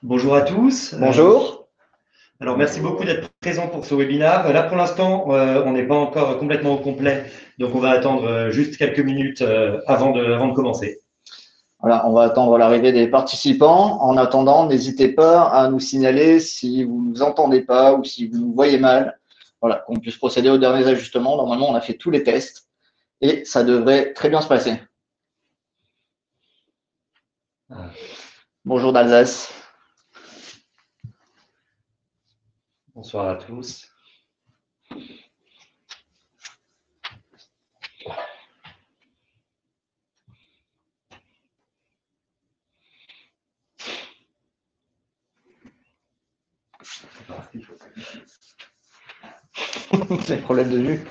Bonjour à tous. Bonjour. Alors, merci beaucoup d'être présent pour ce webinaire. Là, pour l'instant, on n'est pas encore complètement au complet, donc on va attendre juste quelques minutes avant de commencer. Voilà, on va attendre l'arrivée des participants. En attendant, n'hésitez pas à nous signaler si vous ne nous entendez pas ou si vous nous voyez mal. Voilà, qu'on puisse procéder aux derniers ajustements. Normalement, on a fait tous les tests et ça devrait très bien se passer. Bonjour d'Alsace. Bonsoir à tous. C'est le problème de vue.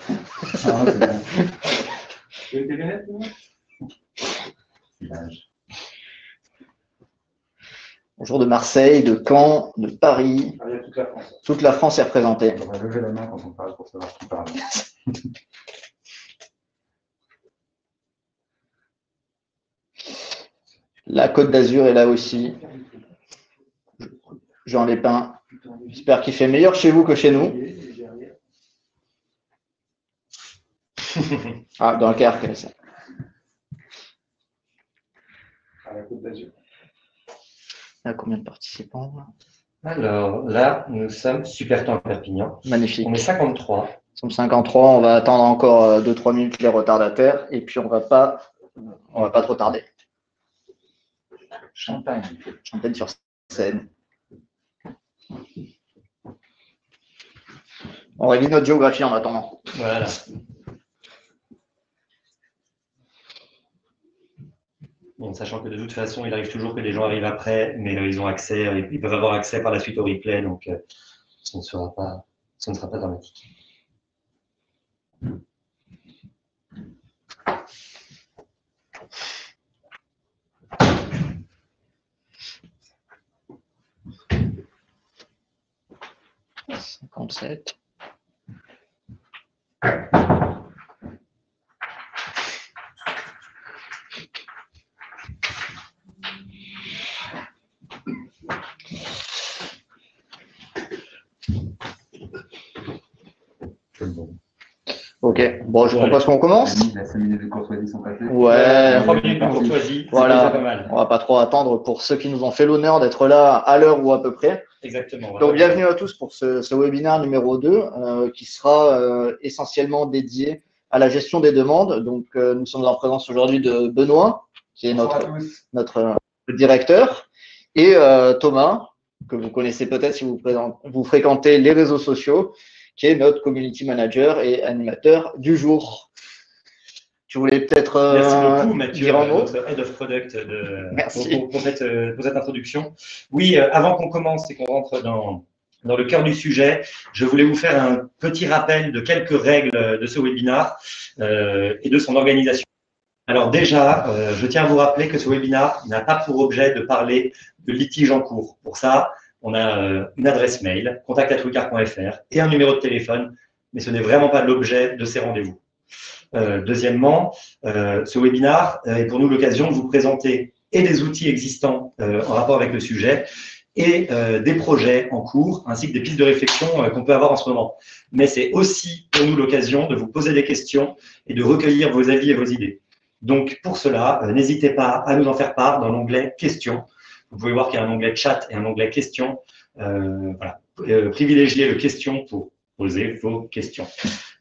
Bonjour de Marseille, de Caen, de Paris. Ah, il y a toute la France. Toute la France est représentée. On va lever la main quand on parle pour savoir qui parle. La Côte d'Azur est là aussi. Jean Lépin. J'espère qu'il fait meilleur chez vous que chez nous. Ah, dans le Dunkerque, ça. À la Côte d'Azur. Il y a combien de participants? Alors, là, nous sommes super temps à Perpignan. Magnifique. On est 53. Nous sommes 53, on va attendre encore 2-3 minutes les retardataires et puis on va pas trop tarder. Champagne. Champagne sur scène. On révise notre géographie en attendant. Voilà. Bon, sachant que de toute façon, il arrive toujours que des gens arrivent après, mais ils ont accès, ils peuvent avoir accès par la suite au replay, donc ce ne sera pas dramatique. « 57. Ok, bon, je propose qu'on commence. Les 5 minutes de courtoisie sont passées. Ouais, 3 minutes de courtoisie, voilà. c'est pas mal. On va pas trop attendre pour ceux qui nous ont fait l'honneur d'être là à l'heure ou à peu près. Exactement. Donc, bienvenue à tous pour ce webinaire numéro 2 qui sera essentiellement dédié à la gestion des demandes. Donc, nous sommes en présence aujourd'hui de Benoît, qui est notre directeur, et Thomas, que vous connaissez peut-être si vous fréquentez les réseaux sociaux, qui est notre community manager et animateur du jour. Tu voulais peut-être Merci beaucoup, Mathieu, dire un mot. notre Head of Product, Merci. pour cette introduction. Oui, avant qu'on commence et qu'on rentre dans le cœur du sujet, je voulais vous faire un petit rappel de quelques règles de ce webinaire et de son organisation. Alors déjà, je tiens à vous rappeler que ce webinaire n'a pas pour objet de parler de litige en cours. Pour ça, on a une adresse mail, contact@wicard.fr et un numéro de téléphone, mais ce n'est vraiment pas l'objet de ces rendez-vous. Deuxièmement, ce webinaire est pour nous l'occasion de vous présenter et des outils existants en rapport avec le sujet et des projets en cours, ainsi que des pistes de réflexion qu'on peut avoir en ce moment. Mais c'est aussi pour nous l'occasion de vous poser des questions et de recueillir vos avis et vos idées. Donc, pour cela, n'hésitez pas à nous en faire part dans l'onglet « Questions ». Vous pouvez voir qu'il y a un onglet « Chat » et un onglet « Questions ». Voilà. Privilégiez le « Questions » pour poser vos questions.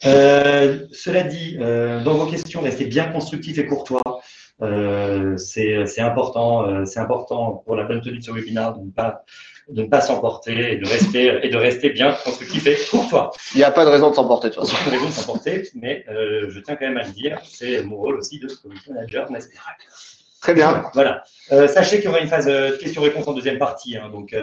Cela dit, dans vos questions, restez bien constructifs et courtois. C'est important pour la bonne tenue de ce webinaire de ne pas s'emporter et de rester bien constructif et courtois. Il n'y a pas de raison de s'emporter de toute façon. Il n'y a pas de raison de s'emporter, mais je tiens quand même à le dire, c'est mon rôle aussi de community manager, n'est-ce pas? Très bien. Voilà. Sachez qu'il y aura une phase de questions-réponses en deuxième partie, hein, donc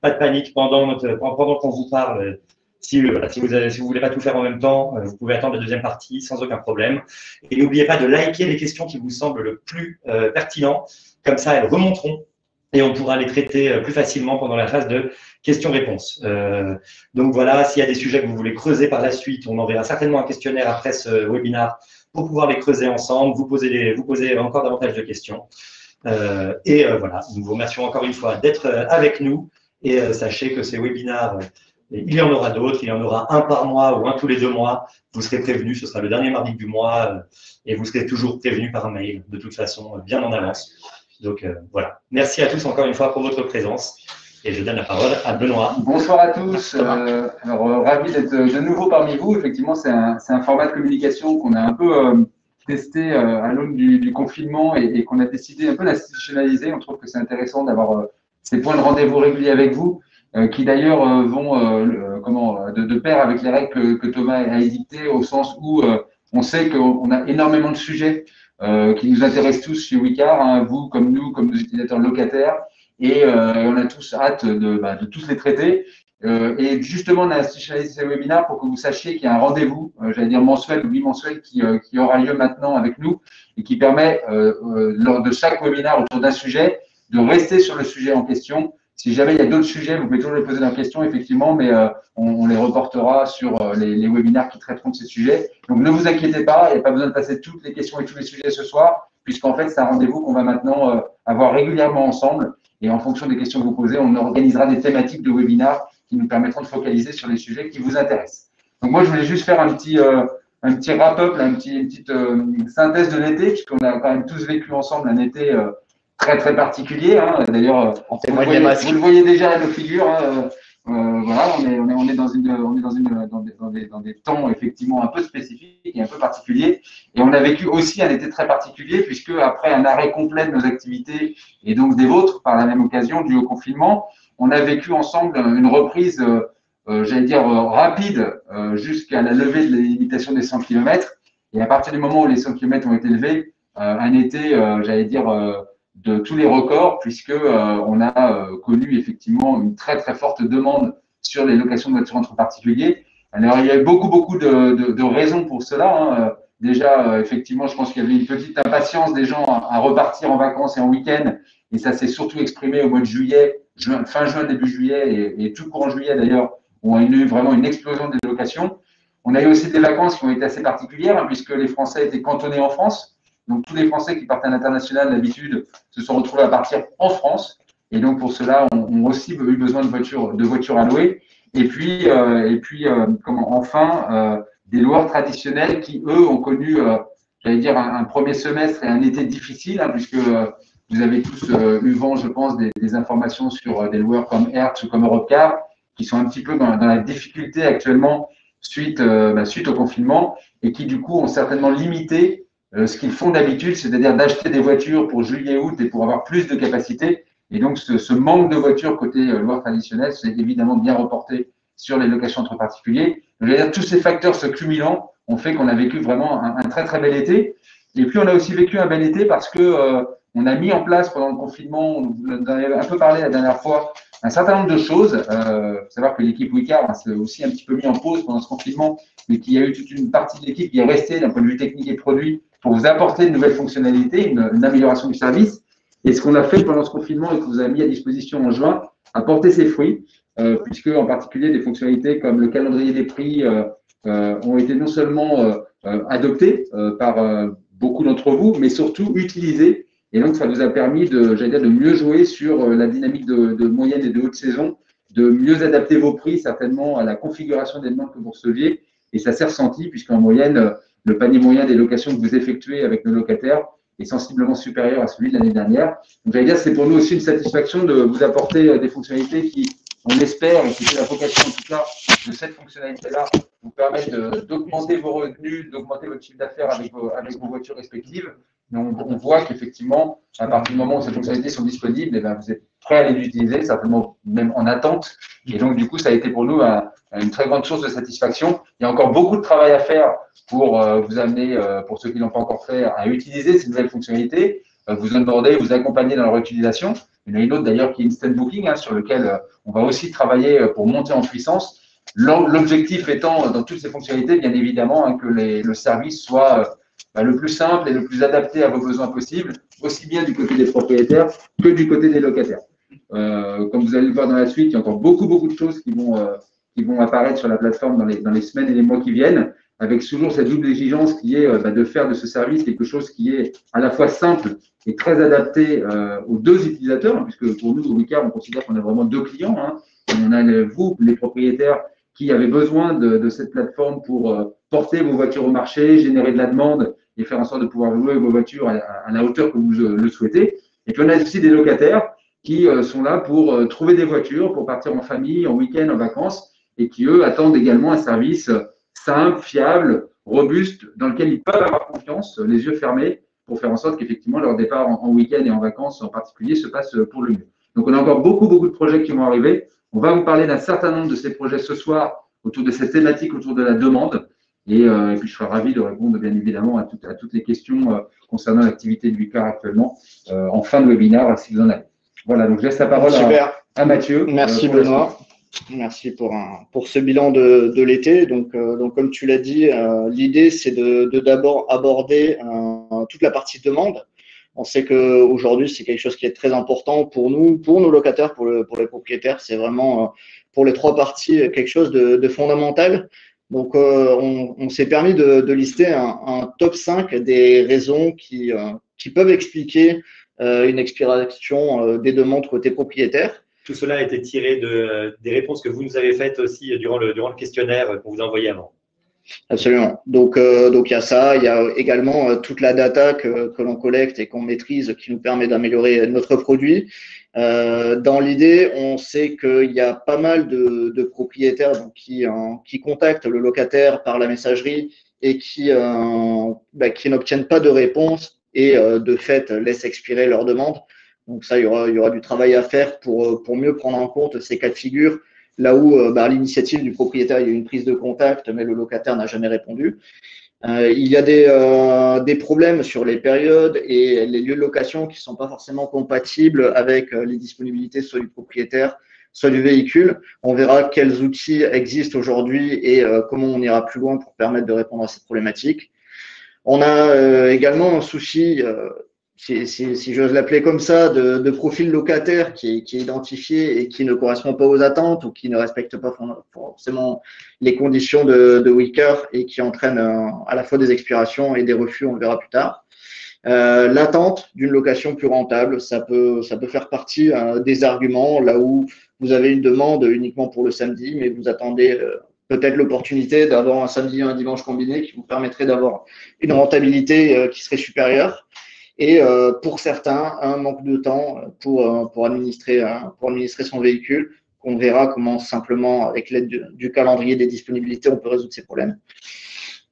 pas de panique pendant qu'on vous parle. Si vous ne voulez pas tout faire en même temps, vous pouvez attendre la deuxième partie sans aucun problème. Et n'oubliez pas de liker les questions qui vous semblent le plus pertinentes. Comme ça, elles remonteront et on pourra les traiter plus facilement pendant la phase de questions-réponses. Donc voilà, s'il y a des sujets que vous voulez creuser par la suite, on enverra certainement un questionnaire après ce webinaire pour pouvoir les creuser ensemble, vous poser encore davantage de questions. Voilà, nous vous remercions encore une fois d'être avec nous et sachez que ces webinars, il y en aura d'autres, il y en aura un par mois ou un tous les 2 mois. Vous serez prévenus, ce sera le dernier mardi du mois et vous serez toujours prévenus par mail, de toute façon, bien en avance. Donc voilà, merci à tous encore une fois pour votre présence et je donne la parole à Benoît. Bonsoir à tous. Ravi d'être de nouveau parmi vous. Effectivement, c'est un format de communication qu'on a un peu testé à l'aune du confinement et qu'on a décidé un peu d'institutionnaliser. On trouve que c'est intéressant d'avoir ces points de rendez-vous réguliers avec vous, qui d'ailleurs vont de pair avec les règles que Thomas a édictées, au sens où on sait qu'on a énormément de sujets qui nous intéressent tous chez Wicar, hein, vous comme nous, comme nos utilisateurs locataires, et on a tous hâte de tous les traiter. Et justement, on a institutionnalisé ces webinaires pour que vous sachiez qu'il y a un rendez-vous, j'allais dire mensuel ou bimensuel, qui aura lieu maintenant avec nous et qui permet, lors de chaque webinaire autour d'un sujet, de rester sur le sujet en question. Si jamais il y a d'autres sujets, vous pouvez toujours les poser dans la question, effectivement, mais on les reportera sur les webinaires qui traiteront de ces sujets. Donc, ne vous inquiétez pas, il n'y a pas besoin de passer toutes les questions et tous les sujets ce soir, puisqu'en fait, c'est un rendez-vous qu'on va maintenant avoir régulièrement ensemble. Et en fonction des questions que vous posez, on organisera des thématiques de webinaires qui nous permettront de focaliser sur les sujets qui vous intéressent. Donc, moi, je voulais juste faire un petit wrap-up, une petite synthèse de l'été, puisqu'on a quand même tous vécu ensemble un été très, très particulier. Hein. D'ailleurs, vous le voyez déjà à nos figures. Hein. Voilà, on est dans des temps effectivement un peu spécifiques et un peu particuliers. Et on a vécu aussi un été très particulier, puisque après un arrêt complet de nos activités et donc des vôtres par la même occasion dû au confinement, on a vécu ensemble une reprise, j'allais dire rapide, jusqu'à la levée de la limitation des 100 km. Et à partir du moment où les 100 km ont été levés, un été, j'allais dire, de tous les records, puisque on a connu effectivement une très très forte demande sur les locations de voitures entre particuliers. Alors il y a eu beaucoup de raisons pour cela. Hein. Déjà, effectivement, je pense qu'il y avait une petite impatience des gens à repartir en vacances et en week-end, et ça s'est surtout exprimé au mois de juillet, fin juin, début juillet, et tout courant juillet d'ailleurs, où on a eu vraiment une explosion des locations. On a eu aussi des vacances qui ont été assez particulières, hein, puisque les Français étaient cantonnés en France. Donc, tous les Français qui partent à l'international, d'habitude, se sont retrouvés à partir en France. Et donc, pour cela, ont aussi eu besoin de voitures à louer. Et puis enfin, des loueurs traditionnels qui, eux, ont connu, j'allais dire, un premier semestre et un été difficile, hein, puisque vous avez tous eu vent, je pense, des informations sur des loueurs comme Hertz ou comme Europcar, qui sont un petit peu dans la difficulté actuellement suite au confinement et qui, du coup, ont certainement limité ce qu'ils font d'habitude, c'est-à-dire d'acheter des voitures pour juillet-août et pour avoir plus de capacité. Et donc, ce manque de voitures côté loueur traditionnel, c'est évidemment bien reporté sur les locations entre particuliers. Je veux dire, tous ces facteurs se cumulant ont fait qu'on a vécu vraiment un très, très bel été. Et puis, on a aussi vécu un bel été parce que on a mis en place pendant le confinement, on en avait un peu parlé la dernière fois, un certain nombre de choses. Il faut savoir que l'équipe Wicar s'est aussi un petit peu mis en pause pendant ce confinement, mais qu'il y a eu toute une partie de l'équipe qui est restée d'un point de vue technique et produit pour vous apporter de nouvelles fonctionnalités, une amélioration du service. Et ce qu'on a fait pendant ce confinement et que vous avez mis à disposition en juin a porté ses fruits, puisque en particulier des fonctionnalités comme le calendrier des prix ont été non seulement adoptées par beaucoup d'entre vous, mais surtout utilisées. Et donc, ça vous a permis de mieux jouer sur la dynamique de moyenne et de haute saison, de mieux adapter vos prix certainement à la configuration des demandes que vous receviez. Et ça s'est ressenti, puisqu'en moyenne, le panier moyen des locations que vous effectuez avec nos locataires est sensiblement supérieur à celui de l'année dernière. Donc, j'allais dire, c'est pour nous aussi une satisfaction de vous apporter des fonctionnalités qui, on espère, et c'est la vocation en tout cas de cette fonctionnalité-là, vous permettent d'augmenter vos revenus, d'augmenter votre chiffre d'affaires avec vos voitures respectives. Donc, on voit qu'effectivement, à partir du moment où ces fonctionnalités sont disponibles, eh bien, vous êtes prêts à les utiliser, certainement même en attente. Et donc, du coup, ça a été pour nous une très grande source de satisfaction. Il y a encore beaucoup de travail à faire pour vous amener, pour ceux qui ne l'ont pas encore fait, à utiliser ces nouvelles fonctionnalités, vous demander, vous accompagner dans leur utilisation. Il y en a une autre d'ailleurs qui est Instant Booking, hein, sur lequel on va aussi travailler pour monter en puissance. L'objectif étant, dans toutes ces fonctionnalités, bien évidemment, hein, que le service soit le plus simple et le plus adapté à vos besoins possibles, aussi bien du côté des propriétaires que du côté des locataires. Comme vous allez le voir dans la suite, il y a encore beaucoup de choses qui vont apparaître sur la plateforme dans les semaines et les mois qui viennent. avec toujours cette double exigence qui est de faire de ce service quelque chose qui est à la fois simple et très adapté aux deux utilisateurs, puisque pour nous, au Wicard, on considère qu'on a vraiment deux clients. Hein. On a vous, les propriétaires, qui avaient besoin de cette plateforme pour porter vos voitures au marché, générer de la demande et faire en sorte de pouvoir louer vos voitures à la hauteur que vous le souhaitez. Et puis, on a aussi des locataires qui sont là pour trouver des voitures, pour partir en famille, en week-end, en vacances, et qui, eux, attendent également un service simple, fiable, robuste, dans lequel ils peuvent avoir confiance, les yeux fermés, pour faire en sorte qu'effectivement, leur départ en week-end et en vacances en particulier se passe pour le mieux. Donc, on a encore beaucoup de projets qui vont arriver. On va vous parler d'un certain nombre de ces projets ce soir autour de cette thématique, autour de la demande. Et puis, je serai ravi de répondre, bien évidemment, à toutes les questions concernant l'activité du Wicard actuellement en fin de webinaire, si vous en avez. Voilà, donc je laisse la parole à Mathieu. Merci Benoît. Merci pour ce bilan de l'été. Donc, comme tu l'as dit, l'idée, c'est de d'abord aborder toute la partie demande. On sait qu'aujourd'hui, c'est quelque chose qui est très important pour nous, pour nos locataires, pour les propriétaires. C'est vraiment, pour les trois parties, quelque chose de fondamental. Donc, on s'est permis de lister un top 5 des raisons qui peuvent expliquer une expiration des demandes côté propriétaire. Tout cela a été tiré des réponses que vous nous avez faites aussi durant le questionnaire qu'on vous a envoyé avant. Absolument. Donc il y a ça, il y a également toute la data que l'on collecte et qu'on maîtrise qui nous permet d'améliorer notre produit. Dans l'idée, on sait qu'il y a pas mal de propriétaires donc, qui contactent le locataire par la messagerie et qui n'obtiennent pas de réponse et de fait laissent expirer leur demande. Donc ça, il y aura du travail à faire pour mieux prendre en compte ces cas de figure. Là où, à l'initiative du propriétaire, il y a eu une prise de contact, mais le locataire n'a jamais répondu. Il y a des problèmes sur les périodes et les lieux de location qui ne sont pas forcément compatibles avec les disponibilités soit du propriétaire, soit du véhicule. On verra quels outils existent aujourd'hui et comment on ira plus loin pour permettre de répondre à cette problématique. On a également un souci si j'ose l'appeler comme ça, de profil locataire qui est identifié et qui ne correspond pas aux attentes ou qui ne respecte pas forcément les conditions de Wicard et qui entraîne à la fois des expirations et des refus, on le verra plus tard. L'attente d'une location plus rentable, ça peut faire partie des arguments là où vous avez une demande uniquement pour le samedi, mais vous attendez peut-être l'opportunité d'avoir un samedi et un dimanche combiné qui vous permettrait d'avoir une rentabilité qui serait supérieure. Et pour certains, un manque de temps pour administrer son véhicule, qu'on verra comment simplement, avec l'aide du calendrier des disponibilités, on peut résoudre ces problèmes.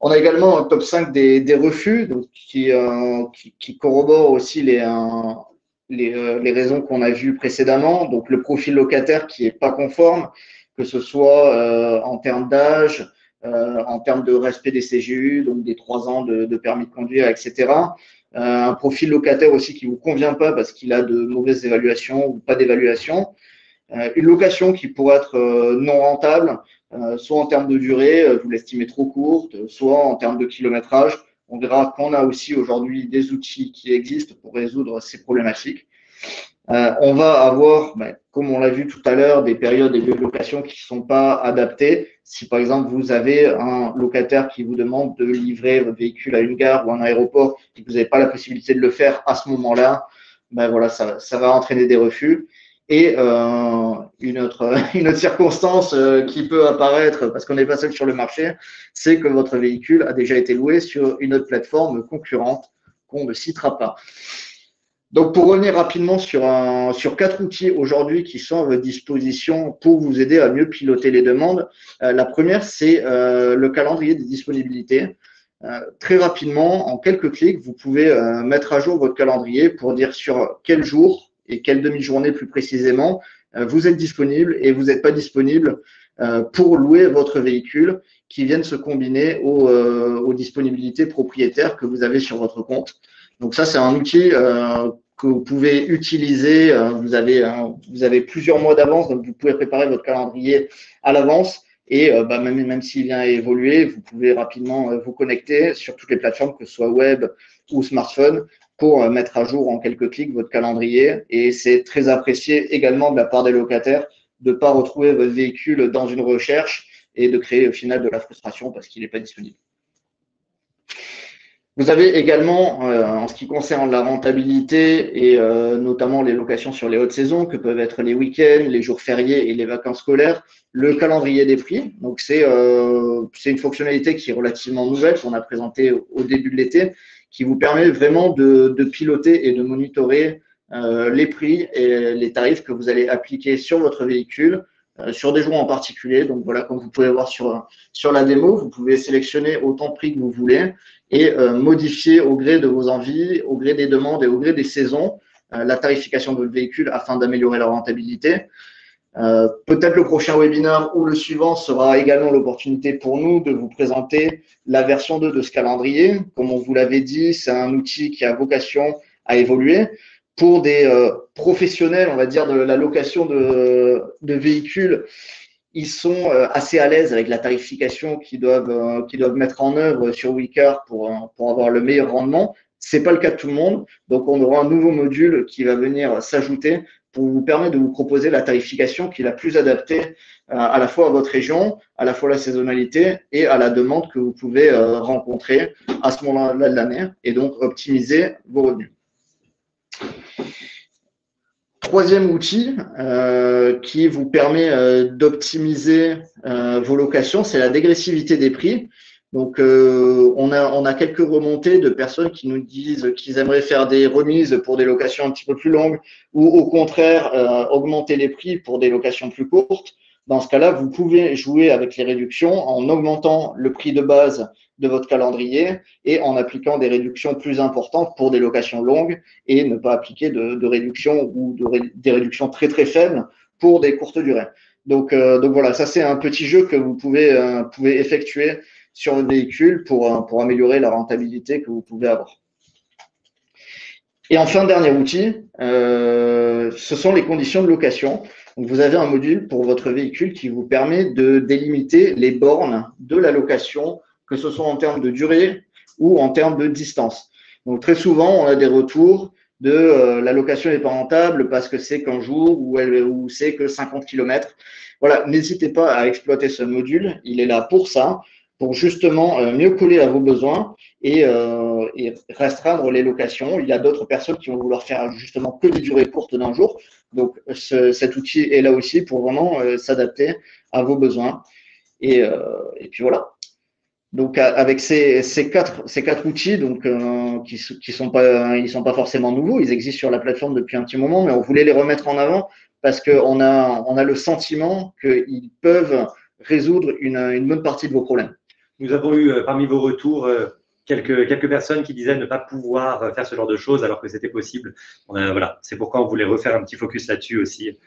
On a également un top 5 des refus donc, qui corrobore aussi les raisons qu'on a vues précédemment. Donc, le profil locataire qui n'est pas conforme, que ce soit en termes d'âge, en termes de respect des CGU, donc des 3 ans de permis de conduire, etc. Un profil locataire aussi qui ne vous convient pas parce qu'il a de mauvaises évaluations ou pas d'évaluation. Une location qui pourrait être non rentable, soit en termes de durée, vous l'estimez trop courte, soit en termes de kilométrage. On verra qu'on a aussi aujourd'hui des outils qui existent pour résoudre ces problématiques. On va avoir, comme on l'a vu tout à l'heure, des périodes et lieux de location qui ne sont pas adaptés. Si par exemple vous avez un locataire qui vous demande de livrer votre véhicule à une gare ou à un aéroport et que vous n'avez pas la possibilité de le faire à ce moment-là, voilà, ça va entraîner des refus. Et une autre circonstance qui peut apparaître, parce qu'on n'est pas seul sur le marché, c'est que votre véhicule a déjà été loué sur une autre plateforme concurrente qu'on ne citera pas. Donc, pour revenir rapidement sur 4 outils aujourd'hui qui sont à votre disposition pour vous aider à mieux piloter les demandes. La première, c'est le calendrier des disponibilités. Très rapidement, en quelques clics, vous pouvez mettre à jour votre calendrier pour dire sur quel jour et quelle demi-journée plus précisément vous êtes disponible et vous n'êtes pas disponible pour louer votre véhicule qui viennent se combiner aux disponibilités propriétaires que vous avez sur votre compte. Donc ça, c'est un outil que vous pouvez utiliser. Vous avez plusieurs mois d'avance, donc vous pouvez préparer votre calendrier à l'avance. Et même s'il vient à évoluer, vous pouvez rapidement vous connecter sur toutes les plateformes, que ce soit web ou smartphone, pour mettre à jour en quelques clics votre calendrier. Et c'est très apprécié également de la part des locataires de ne pas retrouver votre véhicule dans une recherche et de créer au final de la frustration parce qu'il n'est pas disponible. Vous avez également, en ce qui concerne la rentabilité et notamment les locations sur les hautes saisons, que peuvent être les week-ends, les jours fériés et les vacances scolaires, le calendrier des prix. Donc, c'est une fonctionnalité qui est relativement nouvelle, qu'on a présentée au début de l'été, qui vous permet vraiment de piloter et de monitorer les prix et les tarifs que vous allez appliquer sur votre véhicule, sur des jours en particulier. Donc, voilà, comme vous pouvez voir sur la démo, vous pouvez sélectionner autant de prix que vous voulez et modifier au gré de vos envies, au gré des demandes et au gré des saisons la tarification de votre véhicule afin d'améliorer la rentabilité. Peut-être le prochain webinaire ou le suivant sera également l'opportunité pour nous de vous présenter la version 2 de ce calendrier. Comme on vous l'avait dit, c'est un outil qui a vocation à évoluer. Pour des professionnels, on va dire, de la location de véhicules, ils sont assez à l'aise avec la tarification qu'ils doivent mettre en œuvre sur Weaker pour avoir le meilleur rendement. Ce n'est pas le cas de tout le monde. Donc, on aura un nouveau module qui va venir s'ajouter pour vous permettre de vous proposer la tarification qui est la plus adaptée à la fois à votre région, à la fois à la saisonnalité et à la demande que vous pouvez rencontrer à ce moment-là de l'année et donc optimiser vos revenus. Troisième outil qui vous permet d'optimiser vos locations, c'est la dégressivité des prix. Donc, on a quelques remontées de personnes qui nous disent qu'ils aimeraient faire des remises pour des locations un petit peu plus longues ou au contraire augmenter les prix pour des locations plus courtes. Dans ce cas-là, vous pouvez jouer avec les réductions en augmentant le prix de base de votre calendrier et en appliquant des réductions plus importantes pour des locations longues et ne pas appliquer de réductions ou des réductions très très faibles pour des courtes durées. Donc voilà, ça c'est un petit jeu que vous pouvez effectuer sur votre véhicule pour améliorer la rentabilité que vous pouvez avoir. Et enfin, dernier outil, ce sont les conditions de location. Donc, vous avez un module pour votre véhicule qui vous permet de délimiter les bornes de la location, que ce soit en termes de durée ou en termes de distance. Donc, très souvent, on a des retours de la location n'est pas rentable parce que c'est qu'un jour ou c'est que 50 km. Voilà, n'hésitez pas à exploiter ce module. Il est là pour ça, pour justement mieux coller à vos besoins et restreindre les locations. Il y a d'autres personnes qui vont vouloir faire justement que des durées courtes d'un jour. Donc, cet outil est là aussi pour vraiment s'adapter à vos besoins. Et puis voilà. Donc, avec ces quatre outils, donc qui sont pas forcément nouveaux, ils existent sur la plateforme depuis un petit moment, mais on voulait les remettre en avant parce qu'on a le sentiment qu'ils peuvent résoudre une bonne partie de vos problèmes. Nous avons eu parmi vos retours quelques personnes qui disaient ne pas pouvoir faire ce genre de choses alors que c'était possible. Voilà, c'est pourquoi on voulait refaire un petit focus là-dessus aussi.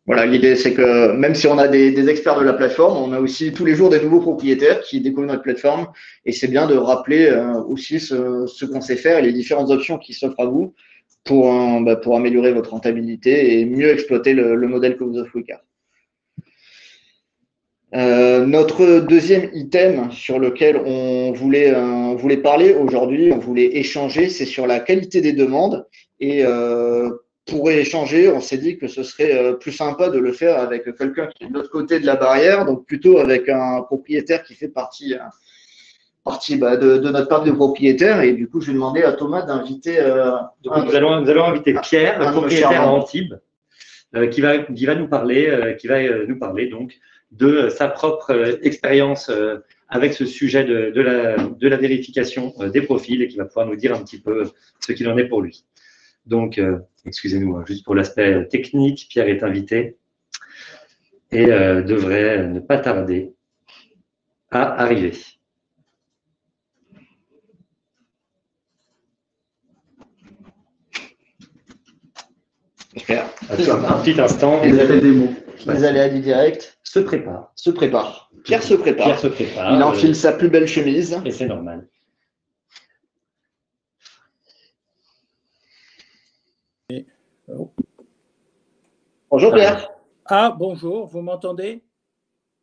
Voilà, l'idée c'est que même si on a des experts de la plateforme, on a aussi tous les jours des nouveaux propriétaires qui découvrent notre plateforme et c'est bien de rappeler aussi ce qu'on sait faire et les différentes options qui s'offrent à vous pour améliorer votre rentabilité et mieux exploiter le modèle que vous offre Weaker. Notre deuxième item sur lequel on voulait parler aujourd'hui, on voulait échanger, c'est sur la qualité des demandes. Et pour échanger, on s'est dit que ce serait plus sympa de le faire avec quelqu'un qui est de l'autre côté de la barrière, donc plutôt avec un propriétaire qui fait partie de notre parc de propriétaires. Et du coup, je vais demander à Thomas d'inviter. Nous allons inviter Pierre, le propriétaire à Antibes, qui va nous parler donc de sa propre expérience avec ce sujet de la vérification des profils et qui va pouvoir nous dire un petit peu ce qu'il en est pour lui. Donc, excusez-nous, juste pour l'aspect technique, Pierre est invité et devrait ne pas tarder à arriver. Un petit instant. Les aléas du direct se prépare. Pierre se prépare. Il enfile sa plus belle chemise. Et c'est normal. Bonjour Pierre. Ah, bonjour, vous m'entendez?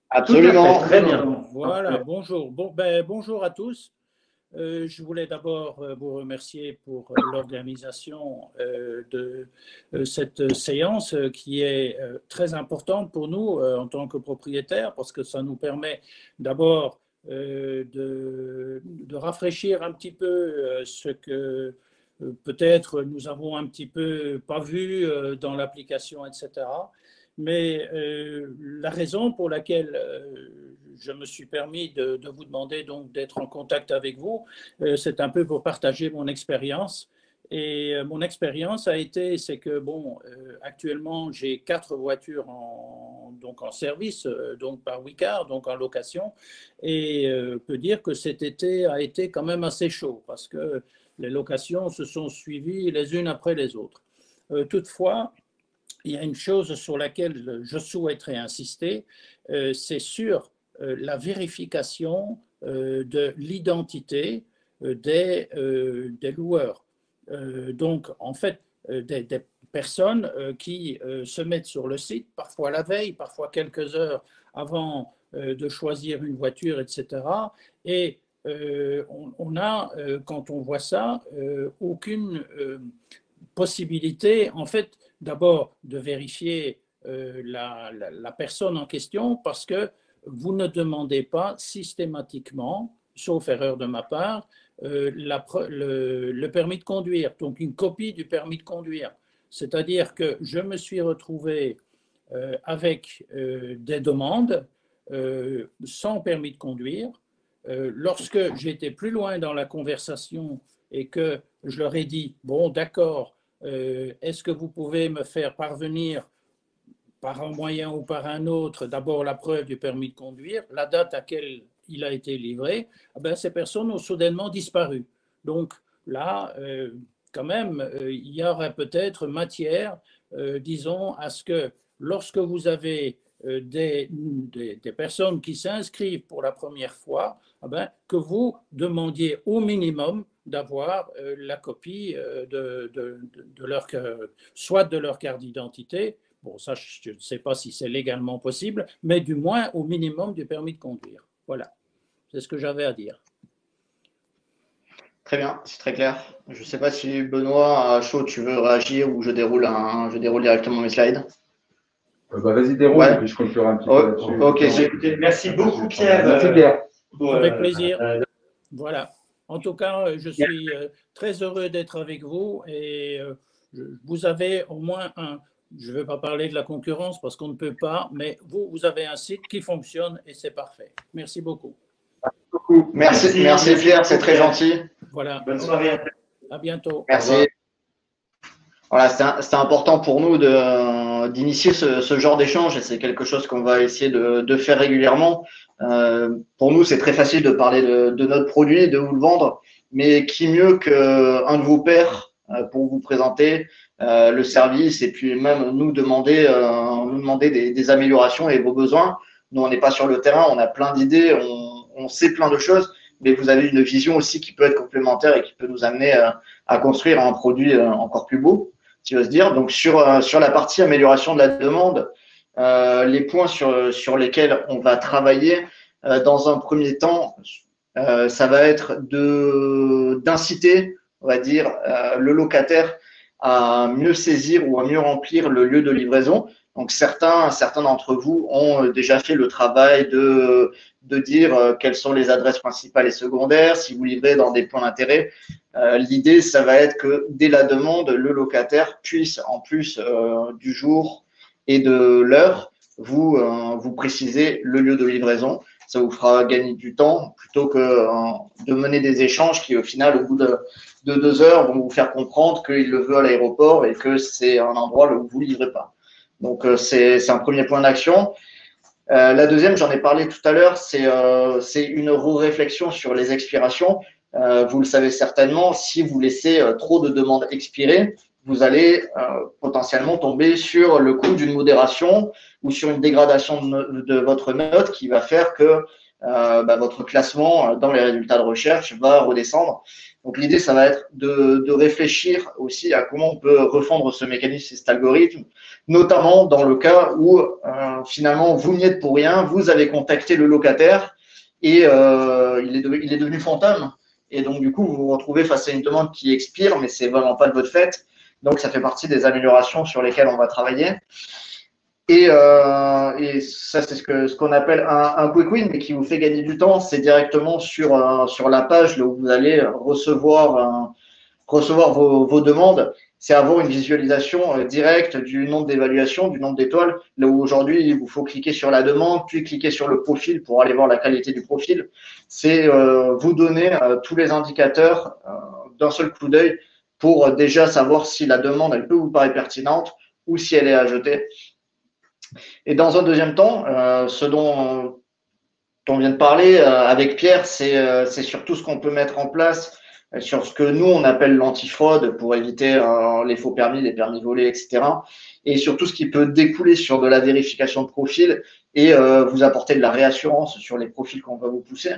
Absolument. Très bien. Voilà, bonjour. Bonjour à tous. Je voulais d'abord vous remercier pour l'organisation de cette séance qui est très importante pour nous en tant que propriétaires parce que ça nous permet d'abord de rafraîchir un petit peu ce que peut-être nous avons un petit peu pas vu dans l'application, etc. Mais la raison pour laquelle je me suis permis de vous demander donc d'être en contact avec vous, c'est un peu pour partager mon expérience. Et mon expérience a été, c'est que bon, actuellement j'ai 4 voitures donc en service, donc par Wicar, donc en location, et peut dire que cet été a été quand même assez chaud parce que les locations se sont suivies les unes après les autres. Toutefois, il y a une chose sur laquelle je souhaiterais insister, c'est sur la vérification de l'identité des loueurs. Donc, en fait, des personnes qui se mettent sur le site, parfois la veille, parfois quelques heures avant de choisir une voiture, etc. Et on a, quand on voit ça, aucune possibilité, en fait, d'abord de vérifier la personne en question parce que vous ne demandez pas systématiquement, sauf erreur de ma part, le permis de conduire, donc une copie du permis de conduire. C'est-à-dire que je me suis retrouvé avec des demandes sans permis de conduire. Lorsque j'étais plus loin dans la conversation et que je leur ai dit, bon, d'accord, est-ce que vous pouvez me faire parvenir par un moyen ou par un autre, d'abord la preuve du permis de conduire, la date à laquelle il a été livré, ces personnes ont soudainement disparu. Donc là, quand même, il y aurait peut-être matière, disons, à ce que lorsque vous avez des personnes qui s'inscrivent pour la première fois, que vous demandiez au minimum d'avoir la copie soit de leur carte d'identité, bon, ça je ne sais pas si c'est légalement possible, mais du moins au minimum du permis de conduire. Voilà, c'est ce que j'avais à dire. Très bien, c'est très clair. Je ne sais pas si Benoît, à chaud, tu veux réagir ou je déroule directement mes slides. Vas-y, déroule, ouais. Et puis je conclurai un petit peu là-dessus. Ok, merci beaucoup, Pierre. Merci, Pierre. Avec plaisir. Voilà. En tout cas, je suis très heureux d'être avec vous et vous avez au moins je ne vais pas parler de la concurrence parce qu'on ne peut pas, mais vous avez un site qui fonctionne et c'est parfait. Merci beaucoup. Merci Pierre, c'est très gentil. Voilà. Bonne soirée. À bientôt. Merci. Voilà, c'est important pour nous d'initier ce genre d'échange et c'est quelque chose qu'on va essayer de faire régulièrement. Pour nous, c'est très facile de parler de notre produit, de vous le vendre, mais qui mieux qu'un de vos pairs pour vous présenter le service et puis même nous demander des améliorations et vos besoins. Nous, on n'est pas sur le terrain, on a plein d'idées, on sait plein de choses, mais vous avez une vision aussi qui peut être complémentaire et qui peut nous amener à construire un produit encore plus beau, si j'ose dire. Donc, sur la partie amélioration de la demande, les points sur lesquels on va travailler dans un premier temps, ça va être d'inciter, on va dire, le locataire à mieux saisir ou à mieux remplir le lieu de livraison. Donc, certains d'entre vous ont déjà fait le travail de dire quelles sont les adresses principales et secondaires, si vous livrez dans des points d'intérêt. L'idée, ça va être que dès la demande, le locataire puisse, en plus du jour et de l'heure, vous préciser le lieu de livraison. Ça vous fera gagner du temps plutôt que de mener des échanges qui, au final, au bout de 2 heures, vont vous faire comprendre qu'il le veut à l'aéroport et que c'est un endroit où vous ne livrez pas. Donc, c'est un premier point d'action. La deuxième, j'en ai parlé tout à l'heure, c'est une réflexion sur les expirations. Vous le savez certainement, si vous laissez trop de demandes expirer, vous allez potentiellement tomber sur le coût d'une modération ou sur une dégradation de votre note qui va faire que votre classement dans les résultats de recherche va redescendre. Donc, l'idée, ça va être de réfléchir aussi à comment on peut refondre ce mécanisme et cet algorithme, notamment dans le cas où finalement, vous n'y êtes pour rien, vous avez contacté le locataire et il est devenu fantôme. Et donc, du coup, vous vous retrouvez face à une demande qui expire, mais c'est vraiment pas de votre fait. Donc, ça fait partie des améliorations sur lesquelles on va travailler. Et ça, c'est ce qu'on appelle un quick win, mais qui vous fait gagner du temps. C'est directement sur la page là où vous allez recevoir vos demandes. C'est avoir une visualisation directe du nombre d'évaluations, du nombre d'étoiles. Là où aujourd'hui, il vous faut cliquer sur la demande, puis cliquer sur le profil pour aller voir la qualité du profil. C'est vous donner tous les indicateurs d'un seul coup d'œil pour déjà savoir si la demande, elle peut vous paraître pertinente ou si elle est à jeter. Et dans un deuxième temps, ce dont on vient de parler avec Pierre, c'est surtout ce qu'on peut mettre en place sur ce que nous, on appelle l'antifraude pour éviter les faux permis, les permis volés, etc. Et surtout ce qui peut découler sur de la vérification de profil et vous apporter de la réassurance sur les profils qu'on va vous pousser.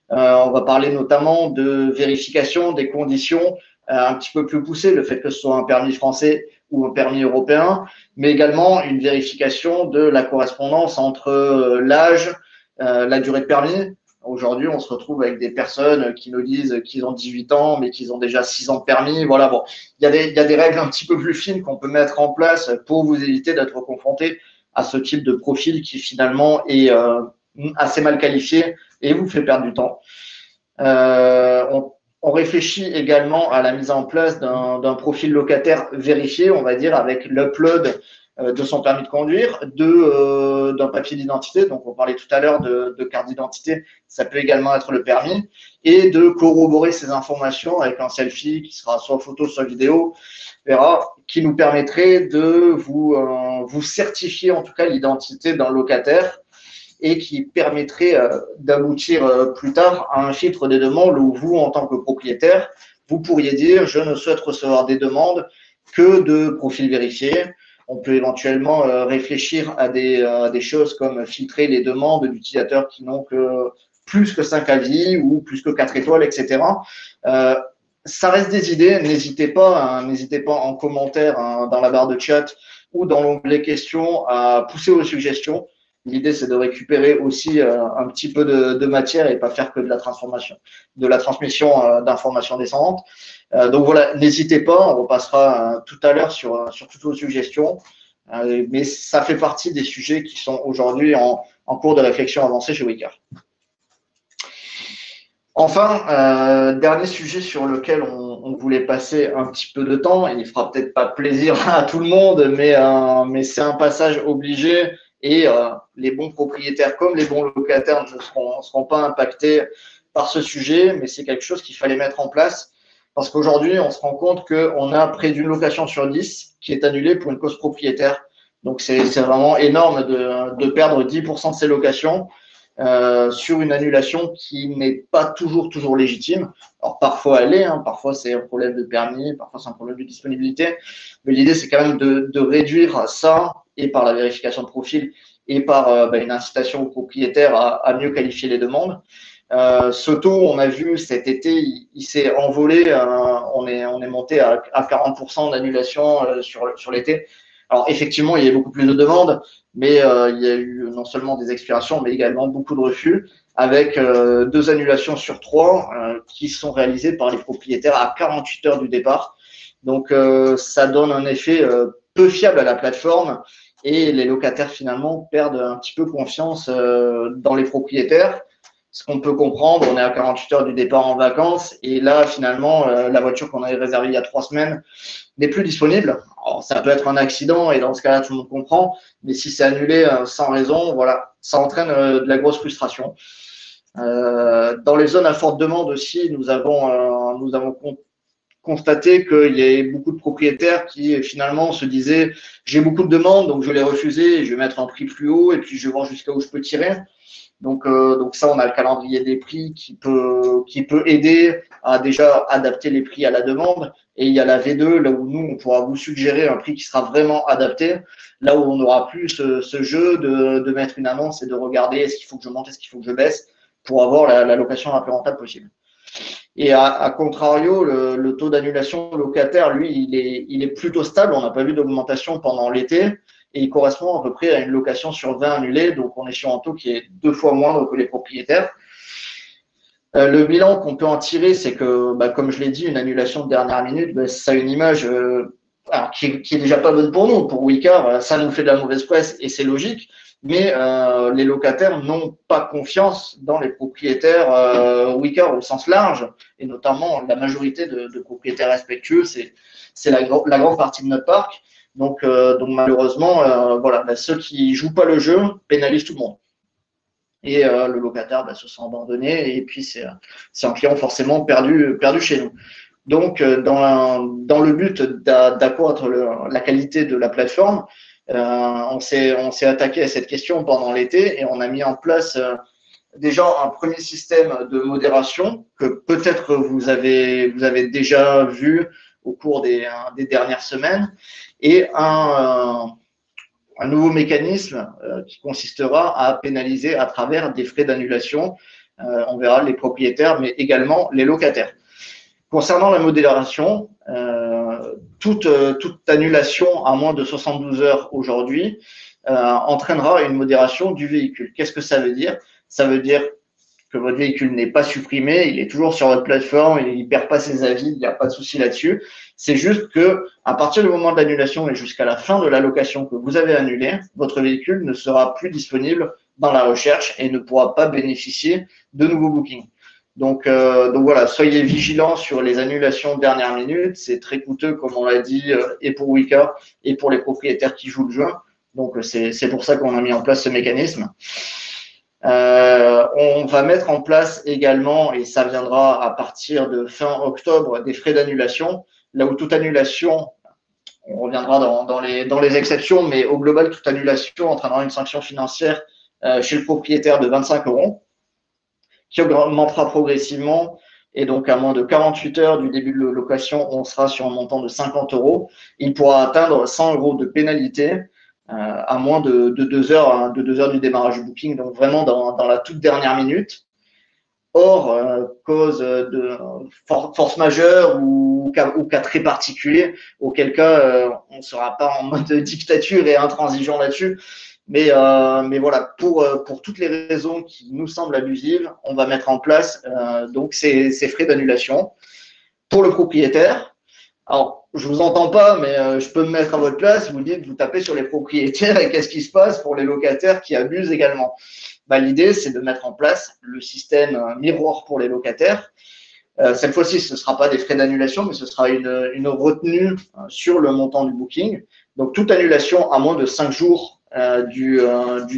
On va parler notamment de vérification des conditions un petit peu plus poussées, le fait que ce soit un permis français ou un permis européen, mais également une vérification de la correspondance entre l'âge, la durée de permis. Aujourd'hui, on se retrouve avec des personnes qui nous disent qu'ils ont 18 ans, mais qu'ils ont déjà 6 ans de permis. Voilà, bon, il y a des règles un petit peu plus fines qu'on peut mettre en place pour vous éviter d'être confronté à ce type de profil qui finalement est assez mal qualifié et vous fait perdre du temps. On réfléchit également à la mise en place d'un profil locataire vérifié, on va dire, avec l'upload de son permis de conduire, d'un papier d'identité, donc on parlait tout à l'heure de carte d'identité, ça peut également être le permis, et de corroborer ces informations avec un selfie qui sera soit photo, soit vidéo, qui nous permettrait de vous certifier en tout cas l'identité d'un locataire et qui permettrait d'aboutir plus tard à un filtre des demandes où vous, en tant que propriétaire, vous pourriez dire « je ne souhaite recevoir des demandes que de profils vérifiés ». On peut éventuellement réfléchir à des choses comme filtrer les demandes d'utilisateurs qui n'ont que plus que 5 avis ou plus que 4 étoiles, etc. Ça reste des idées, n'hésitez pas en commentaire dans la barre de chat ou dans l'onglet questions à pousser vos suggestions. L'idée, c'est de récupérer aussi un petit peu de matière et pas faire que de la transmission d'informations descendantes. Donc voilà, n'hésitez pas, on repassera tout à l'heure sur toutes vos suggestions. Mais ça fait partie des sujets qui sont aujourd'hui en cours de réflexion avancée chez Wicar. Enfin, dernier sujet sur lequel on voulait passer un petit peu de temps, il ne fera peut-être pas plaisir à tout le monde, mais c'est un passage obligé. Et les bons propriétaires comme les bons locataires ne seront pas impactés par ce sujet, mais c'est quelque chose qu'il fallait mettre en place parce qu'aujourd'hui, on se rend compte qu'on a près d'une location sur 10 qui est annulée pour une cause propriétaire. Donc, c'est vraiment énorme de perdre 10% de ses locations sur une annulation qui n'est pas toujours légitime. Alors, parfois, elle est, parfois, c'est un problème de permis, parfois, c'est un problème de disponibilité. Mais l'idée, c'est quand même de réduire ça et par la vérification de profil et par une incitation aux propriétaires à mieux qualifier les demandes. Ce taux, on a vu cet été, il s'est envolé. On est monté à 40% d'annulation sur l'été. Alors, effectivement, il y a beaucoup plus de demandes, mais il y a eu non seulement des expirations, mais également beaucoup de refus, avec 2 annulations sur 3 qui sont réalisées par les propriétaires à 48 heures du départ. Donc, ça donne un effet peu fiable à la plateforme et les locataires, finalement, perdent un petit peu confiance dans les propriétaires. Ce qu'on peut comprendre, on est à 48 heures du départ en vacances et là, finalement, la voiture qu'on avait réservée il y a 3 semaines n'est plus disponible. Alors, ça peut être un accident et dans ce cas-là, tout le monde comprend. Mais si c'est annulé sans raison, voilà, ça entraîne de la grosse frustration. Dans les zones à forte demande aussi, nous avons constaté qu'il y avait beaucoup de propriétaires qui finalement se disaient « j'ai beaucoup de demandes, donc je vais les refuser, je vais mettre un prix plus haut et puis je vais voir jusqu'à où je peux tirer ». Donc ça, on a le calendrier des prix qui peut aider à déjà adapter les prix à la demande. Et il y a la V2, là où nous, on pourra vous suggérer un prix qui sera vraiment adapté, là où on n'aura plus ce jeu de mettre une annonce et de regarder est-ce qu'il faut que je monte, est-ce qu'il faut que je baisse pour avoir la location la plus rentable possible. Et à contrario, le taux d'annulation locataire, lui, il est plutôt stable. On n'a pas vu d'augmentation pendant l'été. Et il correspond à peu près à une location sur 20 annulée. Donc, on est sur un taux qui est 2 fois moindre que les propriétaires. Le bilan qu'on peut en tirer, c'est que, comme je l'ai dit, une annulation de dernière minute, ça a une image alors, qui est déjà pas bonne pour nous. Pour Wicar, ça nous fait de la mauvaise presse et c'est logique. Mais les locataires n'ont pas confiance dans les propriétaires Wicar au sens large, et notamment la majorité de propriétaires respectueux, c'est la grande partie de notre parc. Donc malheureusement, voilà, ceux qui jouent pas le jeu pénalisent tout le monde. Et le locataire se sent abandonné, et puis c'est un client forcément perdu chez nous. Donc, dans le but d'accroître la qualité de la plateforme, on s'est attaqué à cette question pendant l'été et on a mis en place déjà un premier système de modération que peut-être vous avez déjà vu au cours des dernières semaines, et un nouveau mécanisme qui consistera à pénaliser à travers des frais d'annulation. On verra les propriétaires, mais également les locataires. Concernant la modération, toute annulation à moins de 72 heures aujourd'hui entraînera une modération du véhicule. Qu'est-ce que ça veut dire? Ça veut dire que votre véhicule n'est pas supprimé, il est toujours sur votre plateforme, il ne perd pas ses avis, il n'y a pas de souci là-dessus. C'est juste que à partir du moment de l'annulation et jusqu'à la fin de la location que vous avez annulée, votre véhicule ne sera plus disponible dans la recherche et ne pourra pas bénéficier de nouveaux bookings. Donc voilà, soyez vigilants sur les annulations de dernière minute. C'est très coûteux, comme on l'a dit, et pour Wicar et pour les propriétaires qui jouent le jeu. Donc c'est pour ça qu'on a mis en place ce mécanisme. On va mettre en place également, et ça viendra à partir de fin octobre, des frais d'annulation. Là où toute annulation, on reviendra dans les exceptions, mais au global, toute annulation entraînera une sanction financière chez le propriétaire de 25 € qui augmentera progressivement. Et donc, à moins de 48 heures du début de la location, on sera sur un montant de 50 €. Il pourra atteindre 100 € de pénalité à moins de 2 heures, de 2 heures du démarrage du booking, donc vraiment dans la toute dernière minute. Hors cause de force majeure ou cas très particulier, auquel cas on ne sera pas en mode dictature et intransigeant là-dessus. Mais voilà, pour toutes les raisons qui nous semblent abusives, on va mettre en place donc ces frais d'annulation pour le propriétaire. Alors, je vous entends pas, mais je peux me mettre à votre place. Vous dites, vous tapez sur les propriétaires et qu'est-ce qui se passe pour les locataires qui abusent également? L'idée, c'est de mettre en place le système miroir pour les locataires. Cette fois-ci, ce ne sera pas des frais d'annulation, mais ce sera une retenue sur le montant du booking. Donc, toute annulation à moins de 5 jours du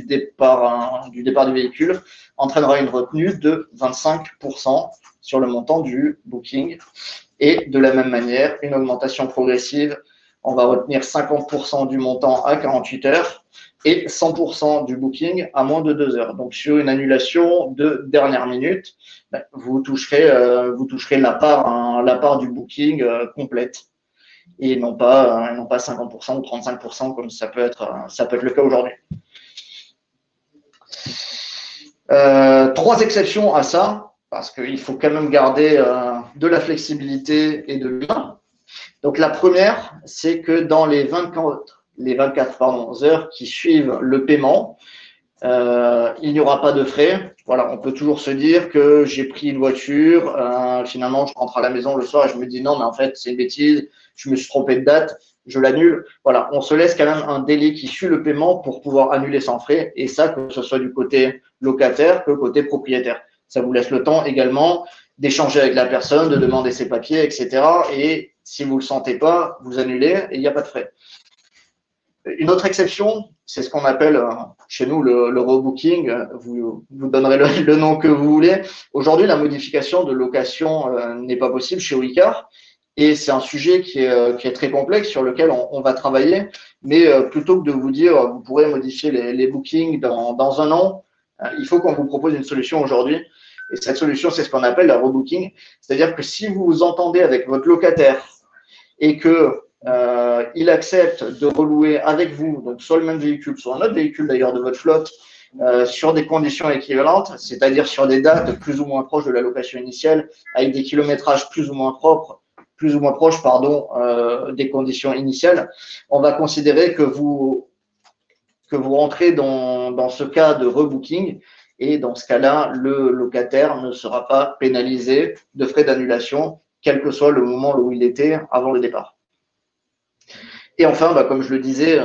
départ du véhicule entraînera une retenue de 25% sur le montant du booking. Et de la même manière, une augmentation progressive, on va retenir 50% du montant à 48 heures et 100% du booking à moins de 2 heures. Donc, sur une annulation de dernière minute, vous toucherez la part du booking complète et non pas 50% ou 35% comme ça peut être le cas aujourd'hui. 3 exceptions à ça, parce qu'il faut quand même garder de la flexibilité et de l'humain. Donc, la première, c'est que dans les 24 heures qui suivent le paiement, il n'y aura pas de frais. Voilà, on peut toujours se dire que j'ai pris une voiture, finalement, je rentre à la maison le soir et je me dis non, mais en fait, c'est une bêtise, je me suis trompé de date, je l'annule. Voilà, on se laisse quand même un délai qui suit le paiement pour pouvoir annuler sans frais, et ça, que ce soit du côté locataire que côté propriétaire. Ça vous laisse le temps également d'échanger avec la personne, de demander ses papiers, etc. Et si vous ne le sentez pas, vous annulez et il n'y a pas de frais. Une autre exception, c'est ce qu'on appelle chez nous le rebooking. Vous donnerez le nom que vous voulez. Aujourd'hui, la modification de location n'est pas possible chez Wicar. Et c'est un sujet qui est très complexe sur lequel on va travailler. Mais plutôt que de vous dire vous pourrez modifier les bookings dans un an, il faut qu'on vous propose une solution aujourd'hui. Et cette solution, c'est ce qu'on appelle la rebooking. C'est-à-dire que si vous vous entendez avec votre locataire et que il accepte de relouer avec vous, donc soit le même véhicule, soit un autre véhicule d'ailleurs de votre flotte, sur des conditions équivalentes, c'est-à-dire sur des dates plus ou moins proches de la location initiale, avec des kilométrages plus ou moins proches, des conditions initiales, on va considérer que vous rentrez dans ce cas de rebooking. Et dans ce cas-là, le locataire ne sera pas pénalisé de frais d'annulation, quel que soit le moment où il était avant le départ. Et enfin, comme je le disais,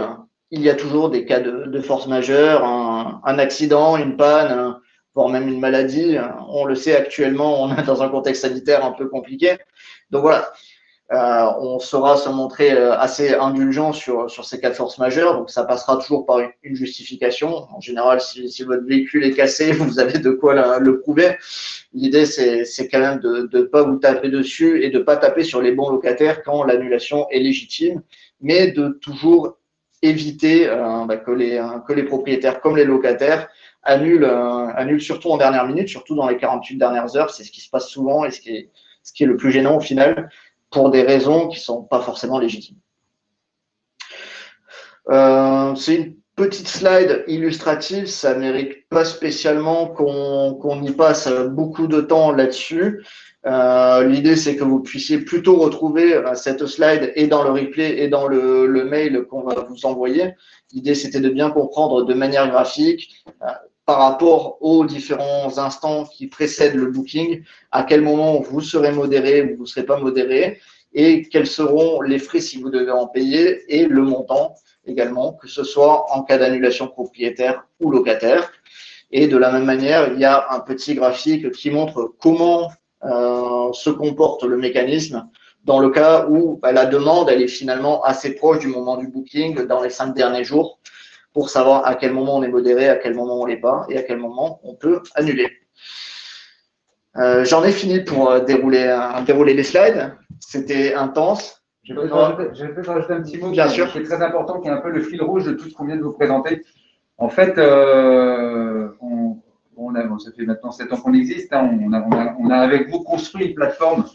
il y a toujours des cas de force majeure, un accident, une panne, voire même une maladie. On le sait actuellement, on est dans un contexte sanitaire un peu compliqué. Donc voilà, on saura se montrer assez indulgent sur ces cas de force majeure. Donc ça passera toujours par une justification. En général, si votre véhicule est cassé, vous avez de quoi le prouver. L'idée, c'est quand même de ne pas vous taper dessus et de ne pas taper sur les bons locataires quand l'annulation est légitime, mais de toujours éviter que les propriétaires comme les locataires annulent surtout en dernière minute, surtout dans les 48 dernières heures. C'est ce qui se passe souvent et ce qui est le plus gênant au final, pour des raisons qui ne sont pas forcément légitimes. C'est une petite slide illustrative, ça ne mérite pas spécialement qu'on y passe beaucoup de temps là-dessus. L'idée, c'est que vous puissiez plutôt retrouver cette slide et dans le replay et dans le mail qu'on va vous envoyer. L'idée, c'était de bien comprendre de manière graphique par rapport aux différents instants qui précèdent le booking, à quel moment vous serez modéré ou vous ne serez pas modéré, et quels seront les frais si vous devez en payer, et le montant également, que ce soit en cas d'annulation propriétaire ou locataire. Et de la même manière, il y a un petit graphique qui montre comment se comporte le mécanisme dans le cas où la demande elle est finalement assez proche du moment du booking dans les 5 derniers jours, pour savoir à quel moment on est modéré, à quel moment on l'est pas et à quel moment on peut annuler. J'en ai fini pour dérouler les slides. C'était intense. Je vais peut-être rajouter un petit mot qui est très important, qui est un peu le fil rouge de tout ce qu'on vient de vous présenter. En fait, ça fait maintenant 7 ans qu'on existe. On a avec vous construit une plateforme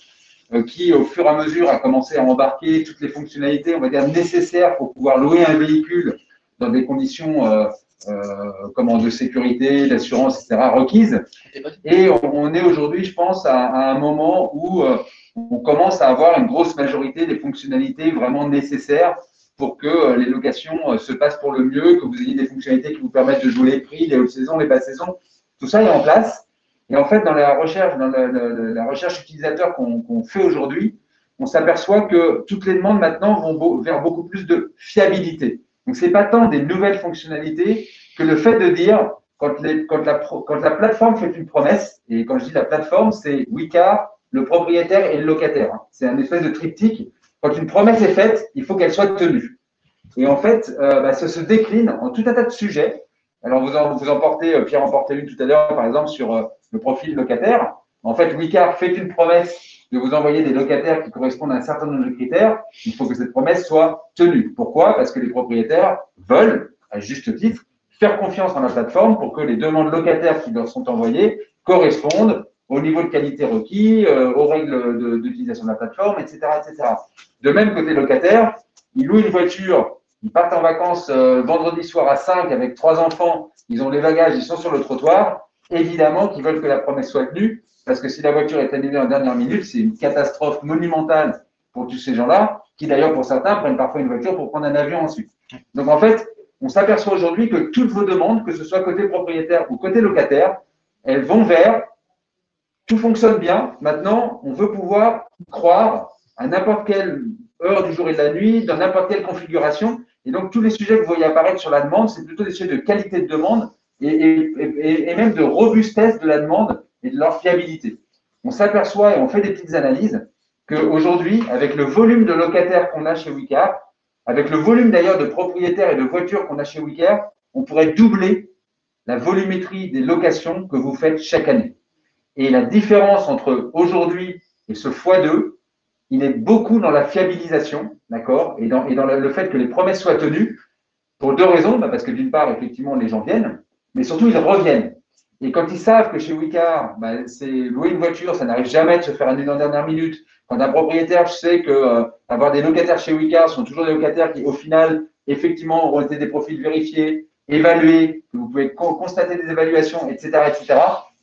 qui, au fur et à mesure, a commencé à embarquer toutes les fonctionnalités, on va dire, nécessaires pour pouvoir louer un véhicule dans des conditions de sécurité, d'assurance, etc., requises. Et on est aujourd'hui, je pense, à un moment où on commence à avoir une grosse majorité des fonctionnalités vraiment nécessaires pour que les locations se passent pour le mieux, que vous ayez des fonctionnalités qui vous permettent de jouer les prix, les hautes saisons, les basses saisons. Tout ça est en place. Et en fait, dans la recherche utilisateur qu'on fait aujourd'hui, on s'aperçoit que toutes les demandes maintenant vont vers beaucoup plus de fiabilité. Donc, ce n'est pas tant des nouvelles fonctionnalités que le fait de dire, quand la plateforme fait une promesse, et quand je dis la plateforme, c'est Wicar, le propriétaire et le locataire. C'est un espèce de triptyque. Quand une promesse est faite, il faut qu'elle soit tenue. Et en fait, ça se décline en tout un tas de sujets. Alors, Pierre en portait une tout à l'heure, par exemple, sur le profil locataire. En fait, Wicar fait une promesse de vous envoyer des locataires qui correspondent à un certain nombre de critères. Il faut que cette promesse soit tenue. Pourquoi? Parce que les propriétaires veulent, à juste titre, faire confiance dans la plateforme pour que les demandes locataires qui leur sont envoyées correspondent au niveau de qualité requis, aux règles d'utilisation de la plateforme, etc., etc. De même, côté locataire, ils louent une voiture, ils partent en vacances vendredi soir à 5 avec 3 enfants, ils ont les bagages, ils sont sur le trottoir. Évidemment qu'ils veulent que la promesse soit tenue, parce que si la voiture est annulée en dernière minute, c'est une catastrophe monumentale pour tous ces gens-là, qui d'ailleurs, pour certains, prennent parfois une voiture pour prendre un avion ensuite. Donc en fait, on s'aperçoit aujourd'hui que toutes vos demandes, que ce soit côté propriétaire ou côté locataire, elles vont vers tout fonctionne bien. Maintenant, on veut pouvoir croire à n'importe quelle heure du jour et de la nuit, dans n'importe quelle configuration. Et donc, tous les sujets que vous voyez apparaître sur la demande, c'est plutôt des sujets de qualité de demande et même de robustesse de la demande et de leur fiabilité. On s'aperçoit et on fait des petites analyses qu'aujourd'hui, avec le volume de locataires qu'on a chez Wicar, avec le volume d'ailleurs de propriétaires et de voitures qu'on a chez Wicar, on pourrait doubler la volumétrie des locations que vous faites chaque année. Et la différence entre aujourd'hui et ce x2, il est beaucoup dans la fiabilisation, d'accord, et dans le fait que les promesses soient tenues, pour 2 raisons. Parce que d'une part, effectivement, les gens viennent, mais surtout, ils reviennent. Et quand ils savent que chez Wicar, c'est louer une voiture, ça n'arrive jamais de se faire annuler en dernière minute. Quand un propriétaire sait que avoir des locataires chez Wicar sont toujours des locataires qui, au final, effectivement, auront été des profils vérifiés, évalués, que vous pouvez constater des évaluations, etc., etc.,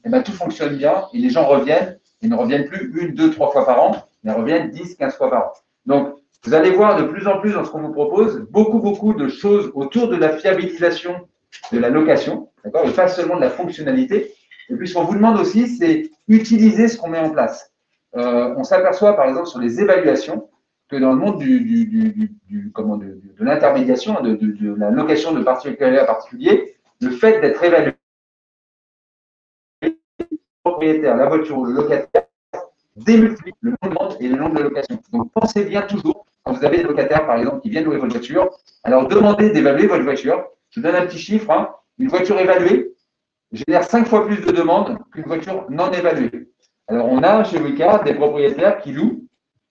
et tout fonctionne bien et les gens reviennent. Ils ne reviennent plus 1, 2, 3 fois par an, mais reviennent 10, 15 fois par an. Donc, vous allez voir de plus en plus dans ce qu'on vous propose, beaucoup de choses autour de la fiabilisation de la location, d'accord, et pas seulement de la fonctionnalité. Et puis, ce qu'on vous demande aussi, c'est utiliser ce qu'on met en place. On s'aperçoit, par exemple, sur les évaluations, que dans le monde de l'intermédiation, de la location de particulier à particulier, le fait d'être évalué, le propriétaire, la voiture ou le locataire, démultiplie le nombre de demandes et le nombre de locations. Donc, pensez bien toujours, quand vous avez des locataires, par exemple, qui viennent louer votre voiture, alors demandez d'évaluer votre voiture. Je vous donne un petit chiffre, hein. Une voiture évaluée génère 5 fois plus de demandes qu'une voiture non évaluée. Alors, on a chez Wicard des propriétaires qui louent,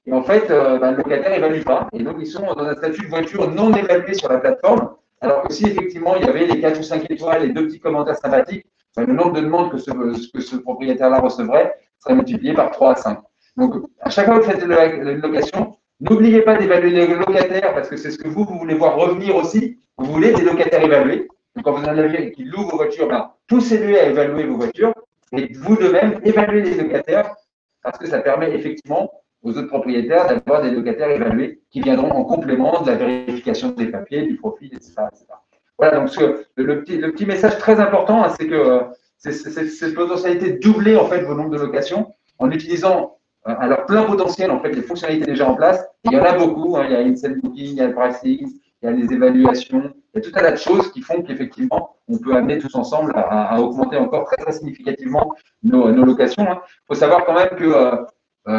et en fait, le locataire n'évalue pas. Et donc, ils sont dans un statut de voiture non évaluée sur la plateforme, alors que si effectivement, il y avait les 4 ou 5 étoiles et 2 petits commentaires sympathiques, le nombre de demandes que ce propriétaire-là recevrait serait multiplié par 3 à 5. Donc, à chaque fois que vous faites une location, n'oubliez pas d'évaluer les locataires, parce que c'est ce que vous voulez voir revenir aussi. Vous voulez des locataires évalués. Donc, quand vous en avez qui louent vos voitures, poussez-les à évaluer vos voitures. Et vous de même, évaluez les locataires, parce que ça permet effectivement aux autres propriétaires d'avoir des locataires évalués qui viendront en complément de la vérification des papiers, du profil, etc. Voilà, donc le petit message très important, hein, c'est que c'est cette potentialité de doubler en fait vos nombres de locations en utilisant à leur plein potentiel en fait les fonctionnalités déjà en place. Il y en a beaucoup, hein, il y a Instant Booking, il y a le pricing, il y a les évaluations, il y a tout un tas de choses qui font qu'effectivement on peut amener tous ensemble à augmenter encore très, très significativement nos locations. Il faut savoir quand même que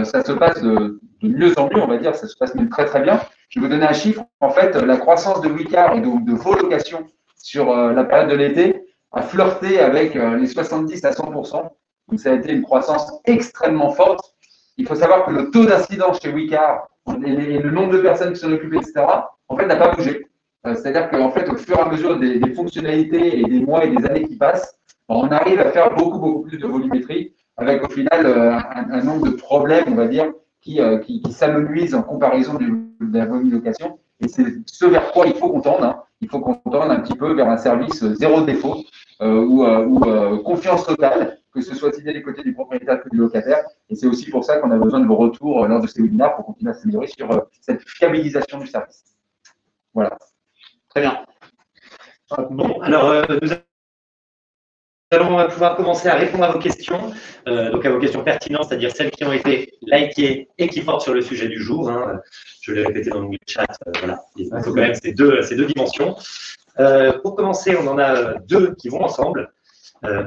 ça se passe de mieux en mieux, on va dire, ça se passe même très très bien. Je vais vous donner un chiffre. En fait, la croissance de Wicard et donc de vos locations sur la période de l'été a flirté avec les 70 à 100%. Donc, ça a été une croissance extrêmement forte. Il faut savoir que le taux d'incidence chez Wicard et le nombre de personnes qui sont occupées, etc., en fait, n'a pas bougé. C'est-à-dire qu'en fait, au fur et à mesure des fonctionnalités et des mois et des années qui passent, on arrive à faire beaucoup, beaucoup plus de volumétrie avec au final un nombre de problèmes, on va dire, qui s'amenuisent en comparaison de la volumélocation. Et c'est ce vers quoi il faut qu'on tende. Hein. Il faut qu'on tende un petit peu vers un service zéro défaut ou confiance totale, que ce soit des côtés du propriétaire que du locataire. Et c'est aussi pour ça qu'on a besoin de vos retours lors de ces webinaires pour continuer à s'améliorer sur cette fiabilisation du service. Voilà. Très bien. Bon, alors nous allons pouvoir commencer à répondre à vos questions, donc à vos questions pertinentes, c'est-à-dire celles qui ont été likées et qui portent sur le sujet du jour. Hein. Je l'ai répété dans le chat, voilà. Il faut quand même ces deux dimensions. Pour commencer, on en a deux qui vont ensemble.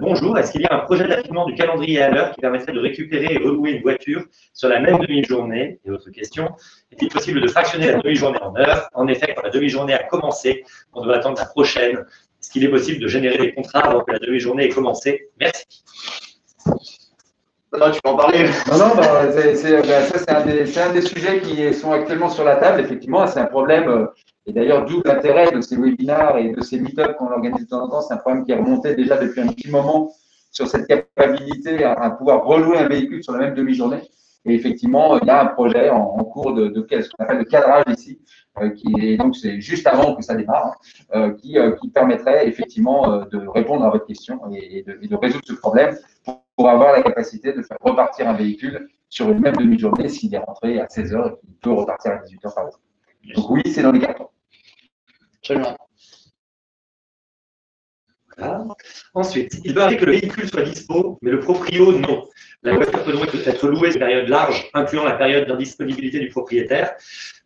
Bonjour, est-ce qu'il y a un projet d'affinement du calendrier à l'heure qui permettrait de récupérer et relouer une voiture sur la même demi-journée? Et autre question, est-il possible de fractionner la demi-journée en heures? En effet, quand la demi-journée a commencé, on doit attendre la prochaine. Est-ce qu'il est possible de générer des contrats avant que la demi-journée ait commencé? Merci. Là, tu peux en parler. Non, ça c'est un des sujets qui sont actuellement sur la table. Effectivement, c'est un problème, et d'ailleurs d'où l'intérêt de ces webinaires et de ces meet-ups qu'on organise de temps en temps. C'est un problème qui est remonté déjà depuis un petit moment sur cette capacité à pouvoir relouer un véhicule sur la même demi-journée. Et effectivement, il y a un projet en cours de ce qu'on appelle le cadrage ici, qui est donc c'est juste avant que ça démarre, qui permettrait effectivement de répondre à votre question et de résoudre ce problème pour avoir la capacité de faire repartir un véhicule sur une même demi-journée s'il est rentré à 16 h et qu'il peut repartir à 18 h par exemple. Donc oui, c'est dans les cartons. Absolument. Voilà. Ensuite, il peut arriver que le véhicule soit dispo, mais le proprio non. La voiture peut donc être louée sur une période large, incluant la période d'indisponibilité du propriétaire.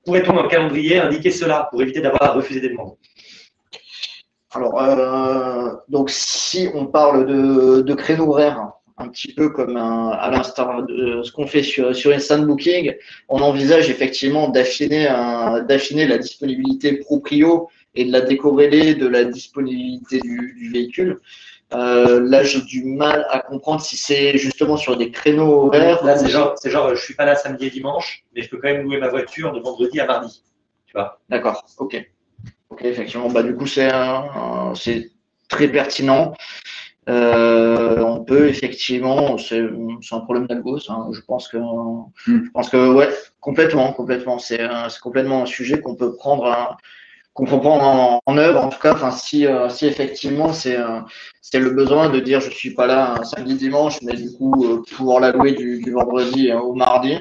Pourrait-on dans le calendrier indiquer cela pour éviter d'avoir à refuser des demandes? Alors, donc si on parle de créneaux horaires, un petit peu comme à l'instar de ce qu'on fait sur Instant Booking, on envisage effectivement d'affiner la disponibilité proprio et de la décorréler de la disponibilité du véhicule. Là, j'ai du mal à comprendre si c'est justement sur des créneaux horaires. Là, c'est genre, je suis pas là samedi et dimanche, mais je peux quand même louer ma voiture de vendredi à mardi. Tu vois? D'accord, ok. Ok, effectivement, bah, du coup, c'est très pertinent. On peut effectivement, c'est un problème d'algo, hein, je pense que ouais, complètement. C'est complètement un sujet qu'on peut prendre en œuvre, en tout cas, si effectivement c'est le besoin de dire je suis pas là un samedi dimanche, mais du coup pouvoir la louer du vendredi au mardi.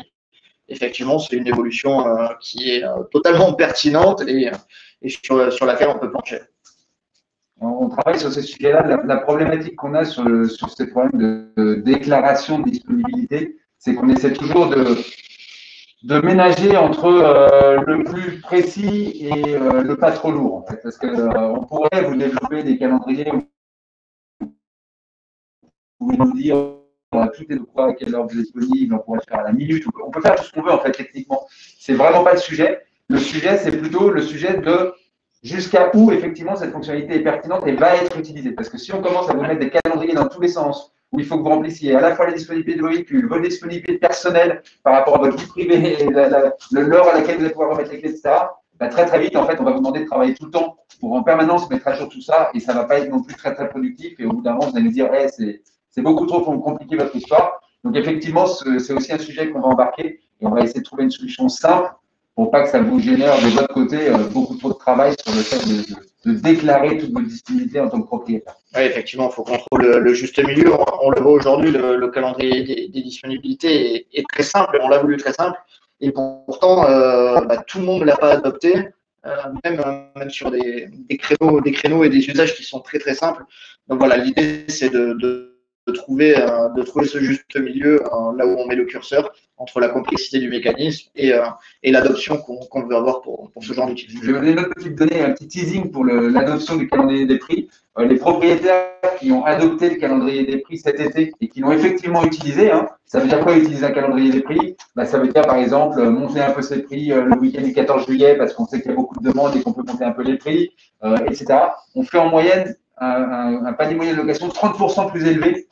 Effectivement, c'est une évolution qui est totalement pertinente et sur laquelle on peut plancher. On travaille sur ces sujets-là. La problématique qu'on a sur ces problèmes de déclaration de disponibilité, c'est qu'on essaie toujours de ménager entre le plus précis et le pas trop lourd, en fait, parce que on pourrait vous développer des calendriers où vous pouvez nous dire tout est de quoi, à quelle heure vous êtes disponible, on pourrait le faire à la minute, on peut faire tout ce qu'on veut en fait techniquement. C'est vraiment pas le sujet. Le sujet, c'est plutôt le sujet de jusqu'à où effectivement cette fonctionnalité est pertinente et va être utilisée. Parce que si on commence à vous mettre des calendriers dans tous les sens, où il faut que vous remplissiez à la fois les disponibilités de vos véhicules, vos disponibilités personnelles par rapport à votre vie privée, l'heure à laquelle vous allez pouvoir remettre les clés, etc., bah, très très vite, en fait, on va vous demander de travailler tout le temps pour en permanence mettre à jour tout ça et ça ne va pas être non plus très très productif. Et au bout d'un moment, vous allez me dire, hey, c'est beaucoup trop compliqué votre histoire. Donc effectivement, c'est aussi un sujet qu'on va embarquer et on va essayer de trouver une solution simple pour pas que ça vous génère de votre côté beaucoup trop de travail sur le fait de déclarer toute votre disponibilité en tant que propriétaire. Oui, effectivement, il faut qu'on trouve le juste milieu. On le voit aujourd'hui, le calendrier des disponibilités est très simple, on l'a voulu très simple, et pourtant, tout le monde ne l'a pas adopté, même sur des créneaux et des usages qui sont très très simples. Donc voilà, l'idée c'est de trouver ce juste milieu là où on met le curseur entre la complexité du mécanisme et l'adoption qu'on veut avoir pour ce genre d'outil. Je vais vous donner une autre petite donnée, un petit teasing pour l'adoption du calendrier des prix. Les propriétaires qui ont adopté le calendrier des prix cet été et qui l'ont effectivement utilisé, hein, ça veut dire quoi utiliser un calendrier des prix? Ça veut dire par exemple monter un peu ses prix le week-end du 14 juillet parce qu'on sait qu'il y a beaucoup de demandes et qu'on peut monter un peu les prix, etc. On fait en moyenne un panier moyen de location 30% plus élevé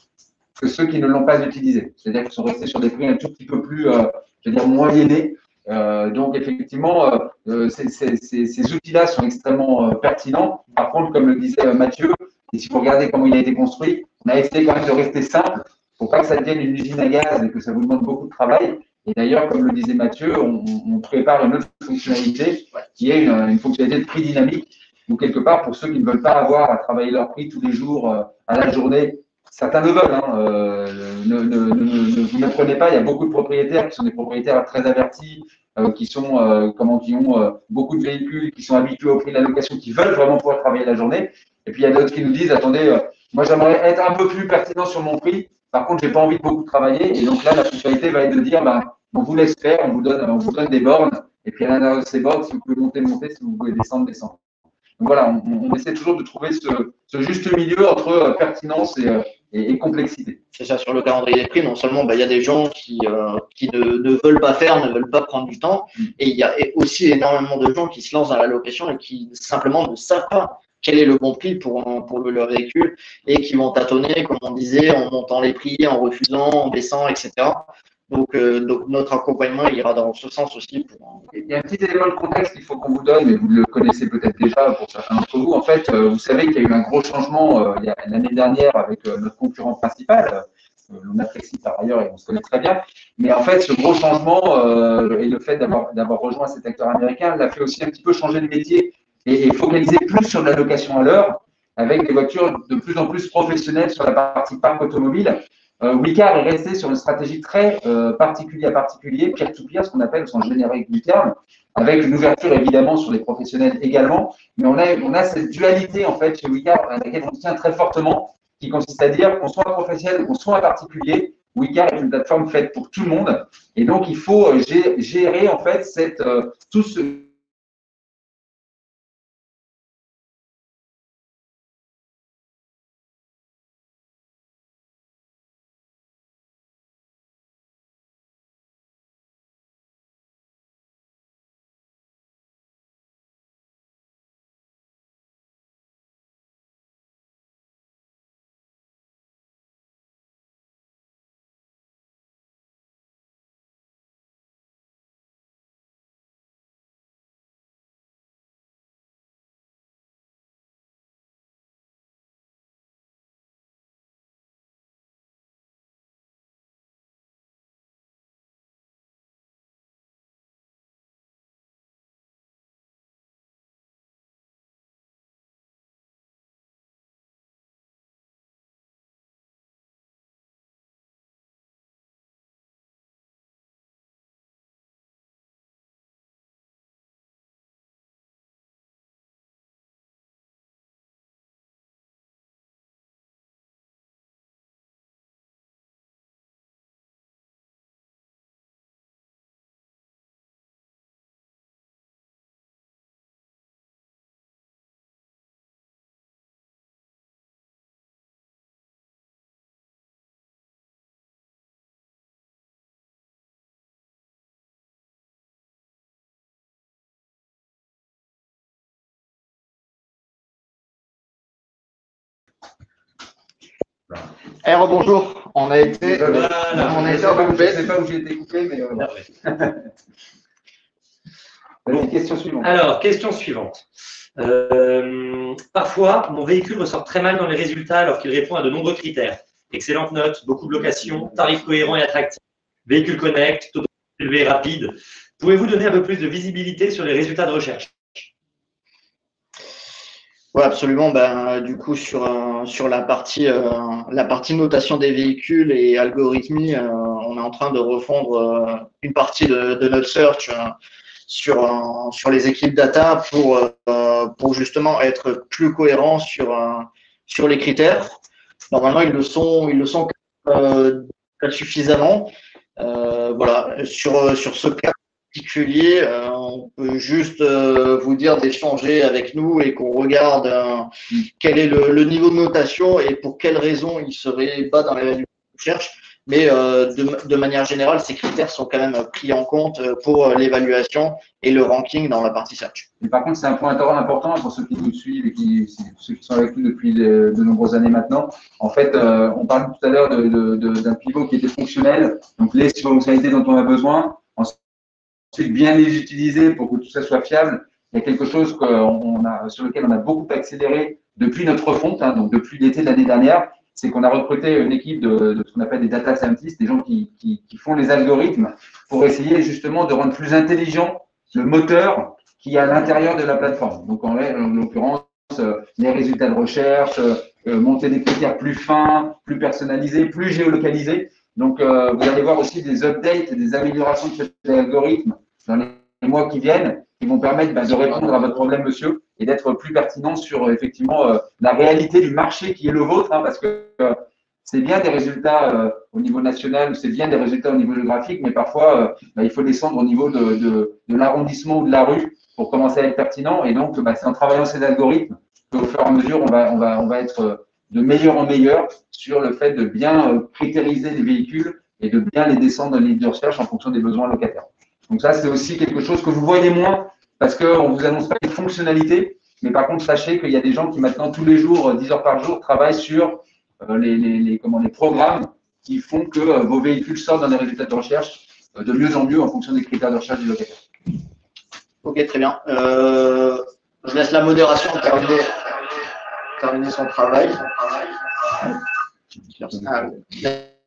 que ceux qui ne l'ont pas utilisé. C'est-à-dire qu'ils sont restés sur des prix un tout petit peu plus, je veux dire, moyennés. Donc, effectivement, ces outils-là sont extrêmement pertinents. Par contre, comme le disait Mathieu, et si vous regardez comment il a été construit, on a essayé quand même de rester simple pour pas que ça devienne une usine à gaz et que ça vous demande beaucoup de travail. Et d'ailleurs, comme le disait Mathieu, on prépare une autre fonctionnalité qui est une fonctionnalité de prix dynamique. Donc, quelque part, pour ceux qui ne veulent pas avoir à travailler leur prix tous les jours à la journée, certains le veulent. Vous ne prenez pas, il y a beaucoup de propriétaires qui sont des propriétaires très avertis, qui ont beaucoup de véhicules, qui sont habitués au prix de la location, qui veulent vraiment pouvoir travailler la journée. Et puis il y a d'autres qui nous disent, attendez, moi j'aimerais être un peu plus pertinent sur mon prix, par contre j'ai pas envie de beaucoup travailler. Et donc là, la fonctionnalité va être de dire, on vous laisse faire, on vous donne des bornes, et puis à l'intérieur de ces bornes, si vous pouvez monter, monter, si vous pouvez descendre, descendre. Donc voilà, on essaie toujours de trouver ce juste milieu entre pertinence et complexité. C'est ça, sur le calendrier des prix, non seulement il y a des gens qui ne veulent pas faire, ne veulent pas prendre du temps, et il y a aussi énormément de gens qui se lancent dans la location et qui simplement ne savent pas quel est le bon prix pour leur véhicule et qui vont tâtonner, comme on disait, en montant les prix, en refusant, en baissant, etc. Donc notre accompagnement ira dans ce sens aussi. Il y a un petit élément de contexte qu'il faut qu'on vous donne, mais vous le connaissez peut-être déjà pour certains d'entre vous. En fait, vous savez qu'il y a eu un gros changement l'année dernière avec notre concurrent principal. On apprécie par ailleurs et on se connaît très bien. Mais en fait, ce gros changement et le fait d'avoir rejoint cet acteur américain l'a fait aussi un petit peu changer de métier et focaliser plus sur la location à l'heure avec des voitures de plus en plus professionnelles sur la partie parc automobile. Wicar est resté sur une stratégie très particulier à particulier, peer-to-peer, ce qu'on appelle au sens générique du terme, avec une ouverture évidemment sur les professionnels également. Mais on a cette dualité en fait chez Wicar à laquelle on tient très fortement, qui consiste à dire qu'on soit un professionnel ou qu'on soit un particulier, Wicar est une plateforme faite pour tout le monde. Et donc il faut gérer en fait tout ce Bonjour, on a été, Voilà. on a été Je ne sais pas où j'ai été coupé, mais Bon. Question suivante. Alors, question suivante. Parfois, mon véhicule ressort très mal dans les résultats alors qu'il répond à de nombreux critères. Excellente note, beaucoup de locations, tarifs cohérents et attractifs, véhicule connect, taux élevé et rapide. Pouvez-vous donner un peu plus de visibilité sur les résultats de recherche? Oui, absolument. Du coup, sur la partie notation des véhicules et algorithmie, on est en train de refondre une partie de notre search sur les équipes data pour justement être plus cohérent sur les critères. Normalement, ils le sont suffisamment. Voilà. Sur ce cas particulier, on peut juste vous dire d'échanger avec nous et qu'on regarde quel est le niveau de notation et pour quelles raisons il serait bas dans les recherches. Mais de manière générale, ces critères sont quand même pris en compte pour l'évaluation et le ranking dans la partie search. Mais par contre, c'est un point important pour ceux qui nous suivent et ceux qui sont avec nous depuis de nombreuses années maintenant. En fait, on parlait tout à l'heure d'un pivot qui était fonctionnel, donc les fonctionnalités dont on a besoin. Ensuite, bien les utiliser pour que tout ça soit fiable. Il y a quelque chose sur lequel on a beaucoup accéléré depuis notre refonte, donc depuis l'été de l'année dernière, c'est qu'on a recruté une équipe de ce qu'on appelle des data scientists, des gens qui font les algorithmes pour essayer justement de rendre plus intelligent le moteur qui est à l'intérieur de la plateforme. Donc, en l'occurrence, les résultats de recherche, monter des critères plus fins, plus personnalisés, plus géolocalisés. Donc, vous allez voir aussi des updates et des améliorations de cet algorithme dans les mois qui viennent qui vont permettre de répondre à votre problème, monsieur, et d'être plus pertinent sur effectivement la réalité du marché qui est le vôtre, parce que c'est bien des résultats au niveau national, c'est bien des résultats au niveau géographique, mais parfois, il faut descendre au niveau de l'arrondissement ou de la rue pour commencer à être pertinent. Et donc, c'est en travaillant ces algorithmes qu'au fur et à mesure, on va être de meilleur en meilleur sur le fait de bien critériser les véhicules et de bien les descendre dans les lignes de recherche en fonction des besoins locataires. Donc ça, c'est aussi quelque chose que vous voyez moins parce qu'on ne vous annonce pas les fonctionnalités, mais par contre, sachez qu'il y a des gens qui maintenant, tous les jours, 10 heures par jour, travaillent sur les programmes qui font que vos véhicules sortent dans les résultats de recherche de mieux en mieux en fonction des critères de recherche du locataire. Ok, très bien. Je laisse la modération terminer son travail.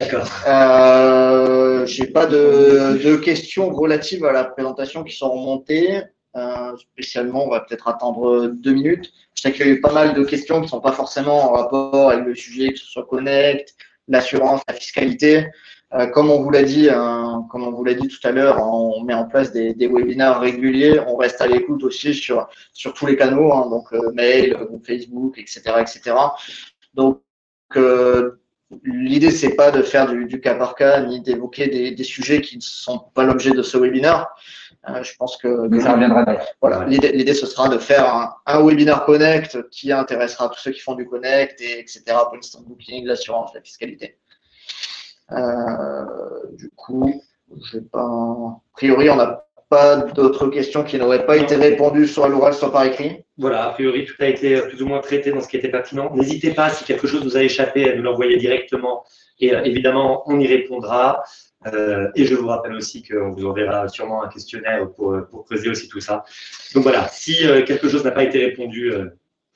D'accord. J'ai pas de questions relatives à la présentation qui sont remontées. Spécialement, on va peut-être attendre 2 minutes. Je sais qu'il y a eu pas mal de questions qui ne sont pas forcément en rapport avec le sujet, que ce soit Connect, l'assurance, la fiscalité. Comme on vous l'a dit tout à l'heure, on met en place des webinaires réguliers. On reste à l'écoute aussi sur tous les canaux, donc mail, Facebook, etc., etc. Donc l'idée c'est pas de faire du cas par cas ni d'évoquer des sujets qui ne sont pas l'objet de ce webinaire. Je pense que mais ça reviendra d'ailleurs. Voilà, l'idée ce sera de faire un webinaire Connect qui intéressera tous ceux qui font du Connect et etc. Pour l'instant booking, l'assurance, la fiscalité. Du coup, a priori, on n'a pas d'autres questions qui n'auraient pas été répondues soit à l'oral, soit par écrit. Voilà, a priori, tout a été plus ou moins traité dans ce qui était pertinent. N'hésitez pas, si quelque chose vous a échappé, à nous l'envoyer directement et évidemment, on y répondra. Et je vous rappelle aussi qu'on vous enverra sûrement un questionnaire pour creuser aussi tout ça. Donc voilà, si quelque chose n'a pas été répondu,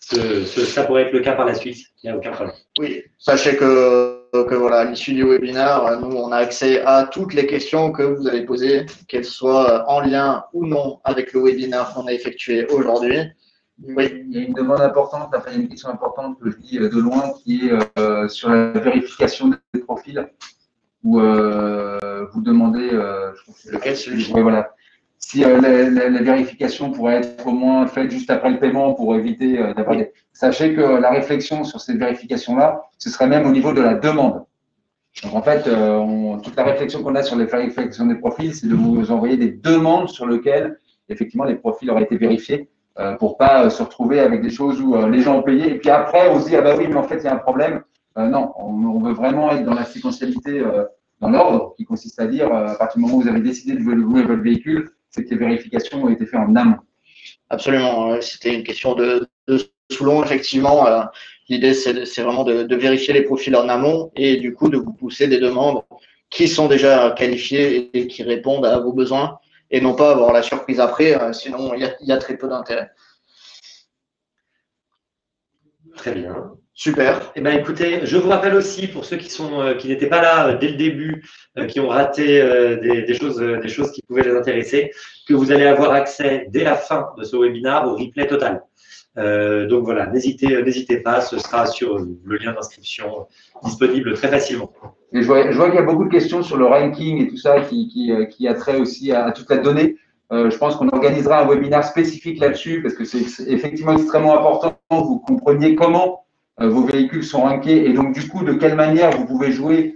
ça pourrait être le cas par la suite, il n'y a aucun problème. Oui, sachez que voilà, à l'issue du webinaire, nous, on a accès à toutes les questions que vous avez posées, qu'elles soient en lien ou non avec le webinaire qu'on a effectué aujourd'hui. Oui, il y a une demande importante, il y a une question importante que je dis de loin qui est sur la vérification des profils, où vous demandez, lequel celui-ci ? Oui, voilà. Si la vérification pourrait être au moins faite juste après le paiement pour éviter d'avoir des… Sachez que la réflexion sur ces vérifications-là, ce serait même au niveau de la demande. Donc en fait, toute la réflexion qu'on a sur les vérifications des profils, c'est de vous envoyer des demandes sur lesquelles effectivement les profils auraient été vérifiés pour pas se retrouver avec des choses où les gens ont payé et puis après on se dit ah bah oui mais en fait il y a un problème. Non, on veut vraiment être dans la séquentialité, dans l'ordre, qui consiste à dire à partir du moment où vous avez décidé de louer votre véhicule, c'est que les vérifications ont été faites en amont. Absolument, c'était une question de Soulon, effectivement. L'idée, c'est vraiment de vérifier les profils en amont et du coup de vous pousser des demandes qui sont déjà qualifiées et qui répondent à vos besoins et non pas avoir la surprise après, sinon il y a très peu d'intérêt. Très bien. Super. Eh ben, écoutez, je vous rappelle aussi pour ceux qui n'étaient pas là dès le début, qui ont raté des choses qui pouvaient les intéresser, que vous allez avoir accès dès la fin de ce webinaire au replay total. Donc voilà, n'hésitez pas, ce sera sur le lien d'inscription disponible très facilement. Et je vois qu'il y a beaucoup de questions sur le ranking et tout ça qui a trait aussi à toute la donnée. Je pense qu'on organisera un webinaire spécifique là-dessus parce que c'est effectivement extrêmement important que vous compreniez comment vos véhicules sont rankés et donc du coup de quelle manière vous pouvez jouer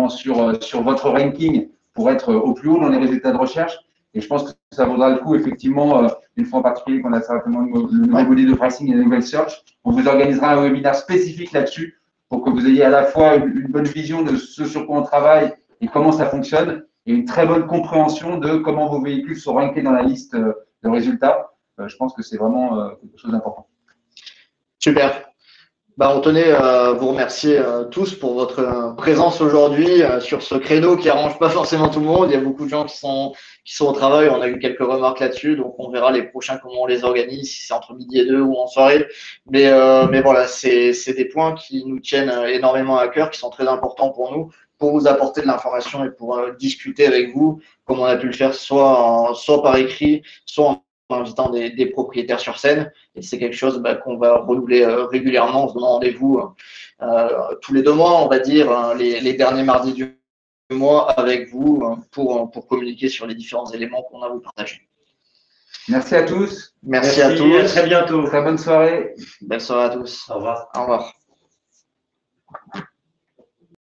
sur votre ranking pour être au plus haut dans les résultats de recherche. Et je pense que ça vaudra le coup effectivement, une fois en particulier qu'on a certainement le nouveau body de pricing et la nouvelle search, on vous organisera un webinaire spécifique là-dessus pour que vous ayez à la fois une bonne vision de ce sur quoi on travaille et comment ça fonctionne et une très bonne compréhension de comment vos véhicules sont rankés dans la liste de résultats. Je pense que c'est vraiment quelque chose d'important. Super. On tenait à vous remercier tous pour votre présence aujourd'hui sur ce créneau qui arrange pas forcément tout le monde. Il y a beaucoup de gens qui sont au travail. On a eu quelques remarques là-dessus, donc on verra les prochains comment on les organise, si c'est entre midi et 2 ou en soirée. Mais voilà, c'est des points qui nous tiennent énormément à cœur, qui sont très importants pour nous, pour vous apporter de l'information et pour discuter avec vous, comme on a pu le faire soit par écrit, soit en invitant des propriétaires sur scène. Et c'est quelque chose qu'on va renouveler régulièrement. On se donne rendez-vous tous les 2 mois, on va dire, les derniers mardis du mois avec vous pour communiquer sur les différents éléments qu'on a à vous partager. Merci à tous. Merci à tous. À très bientôt. Très bonne soirée. Belle soirée à tous. Au revoir. Au revoir.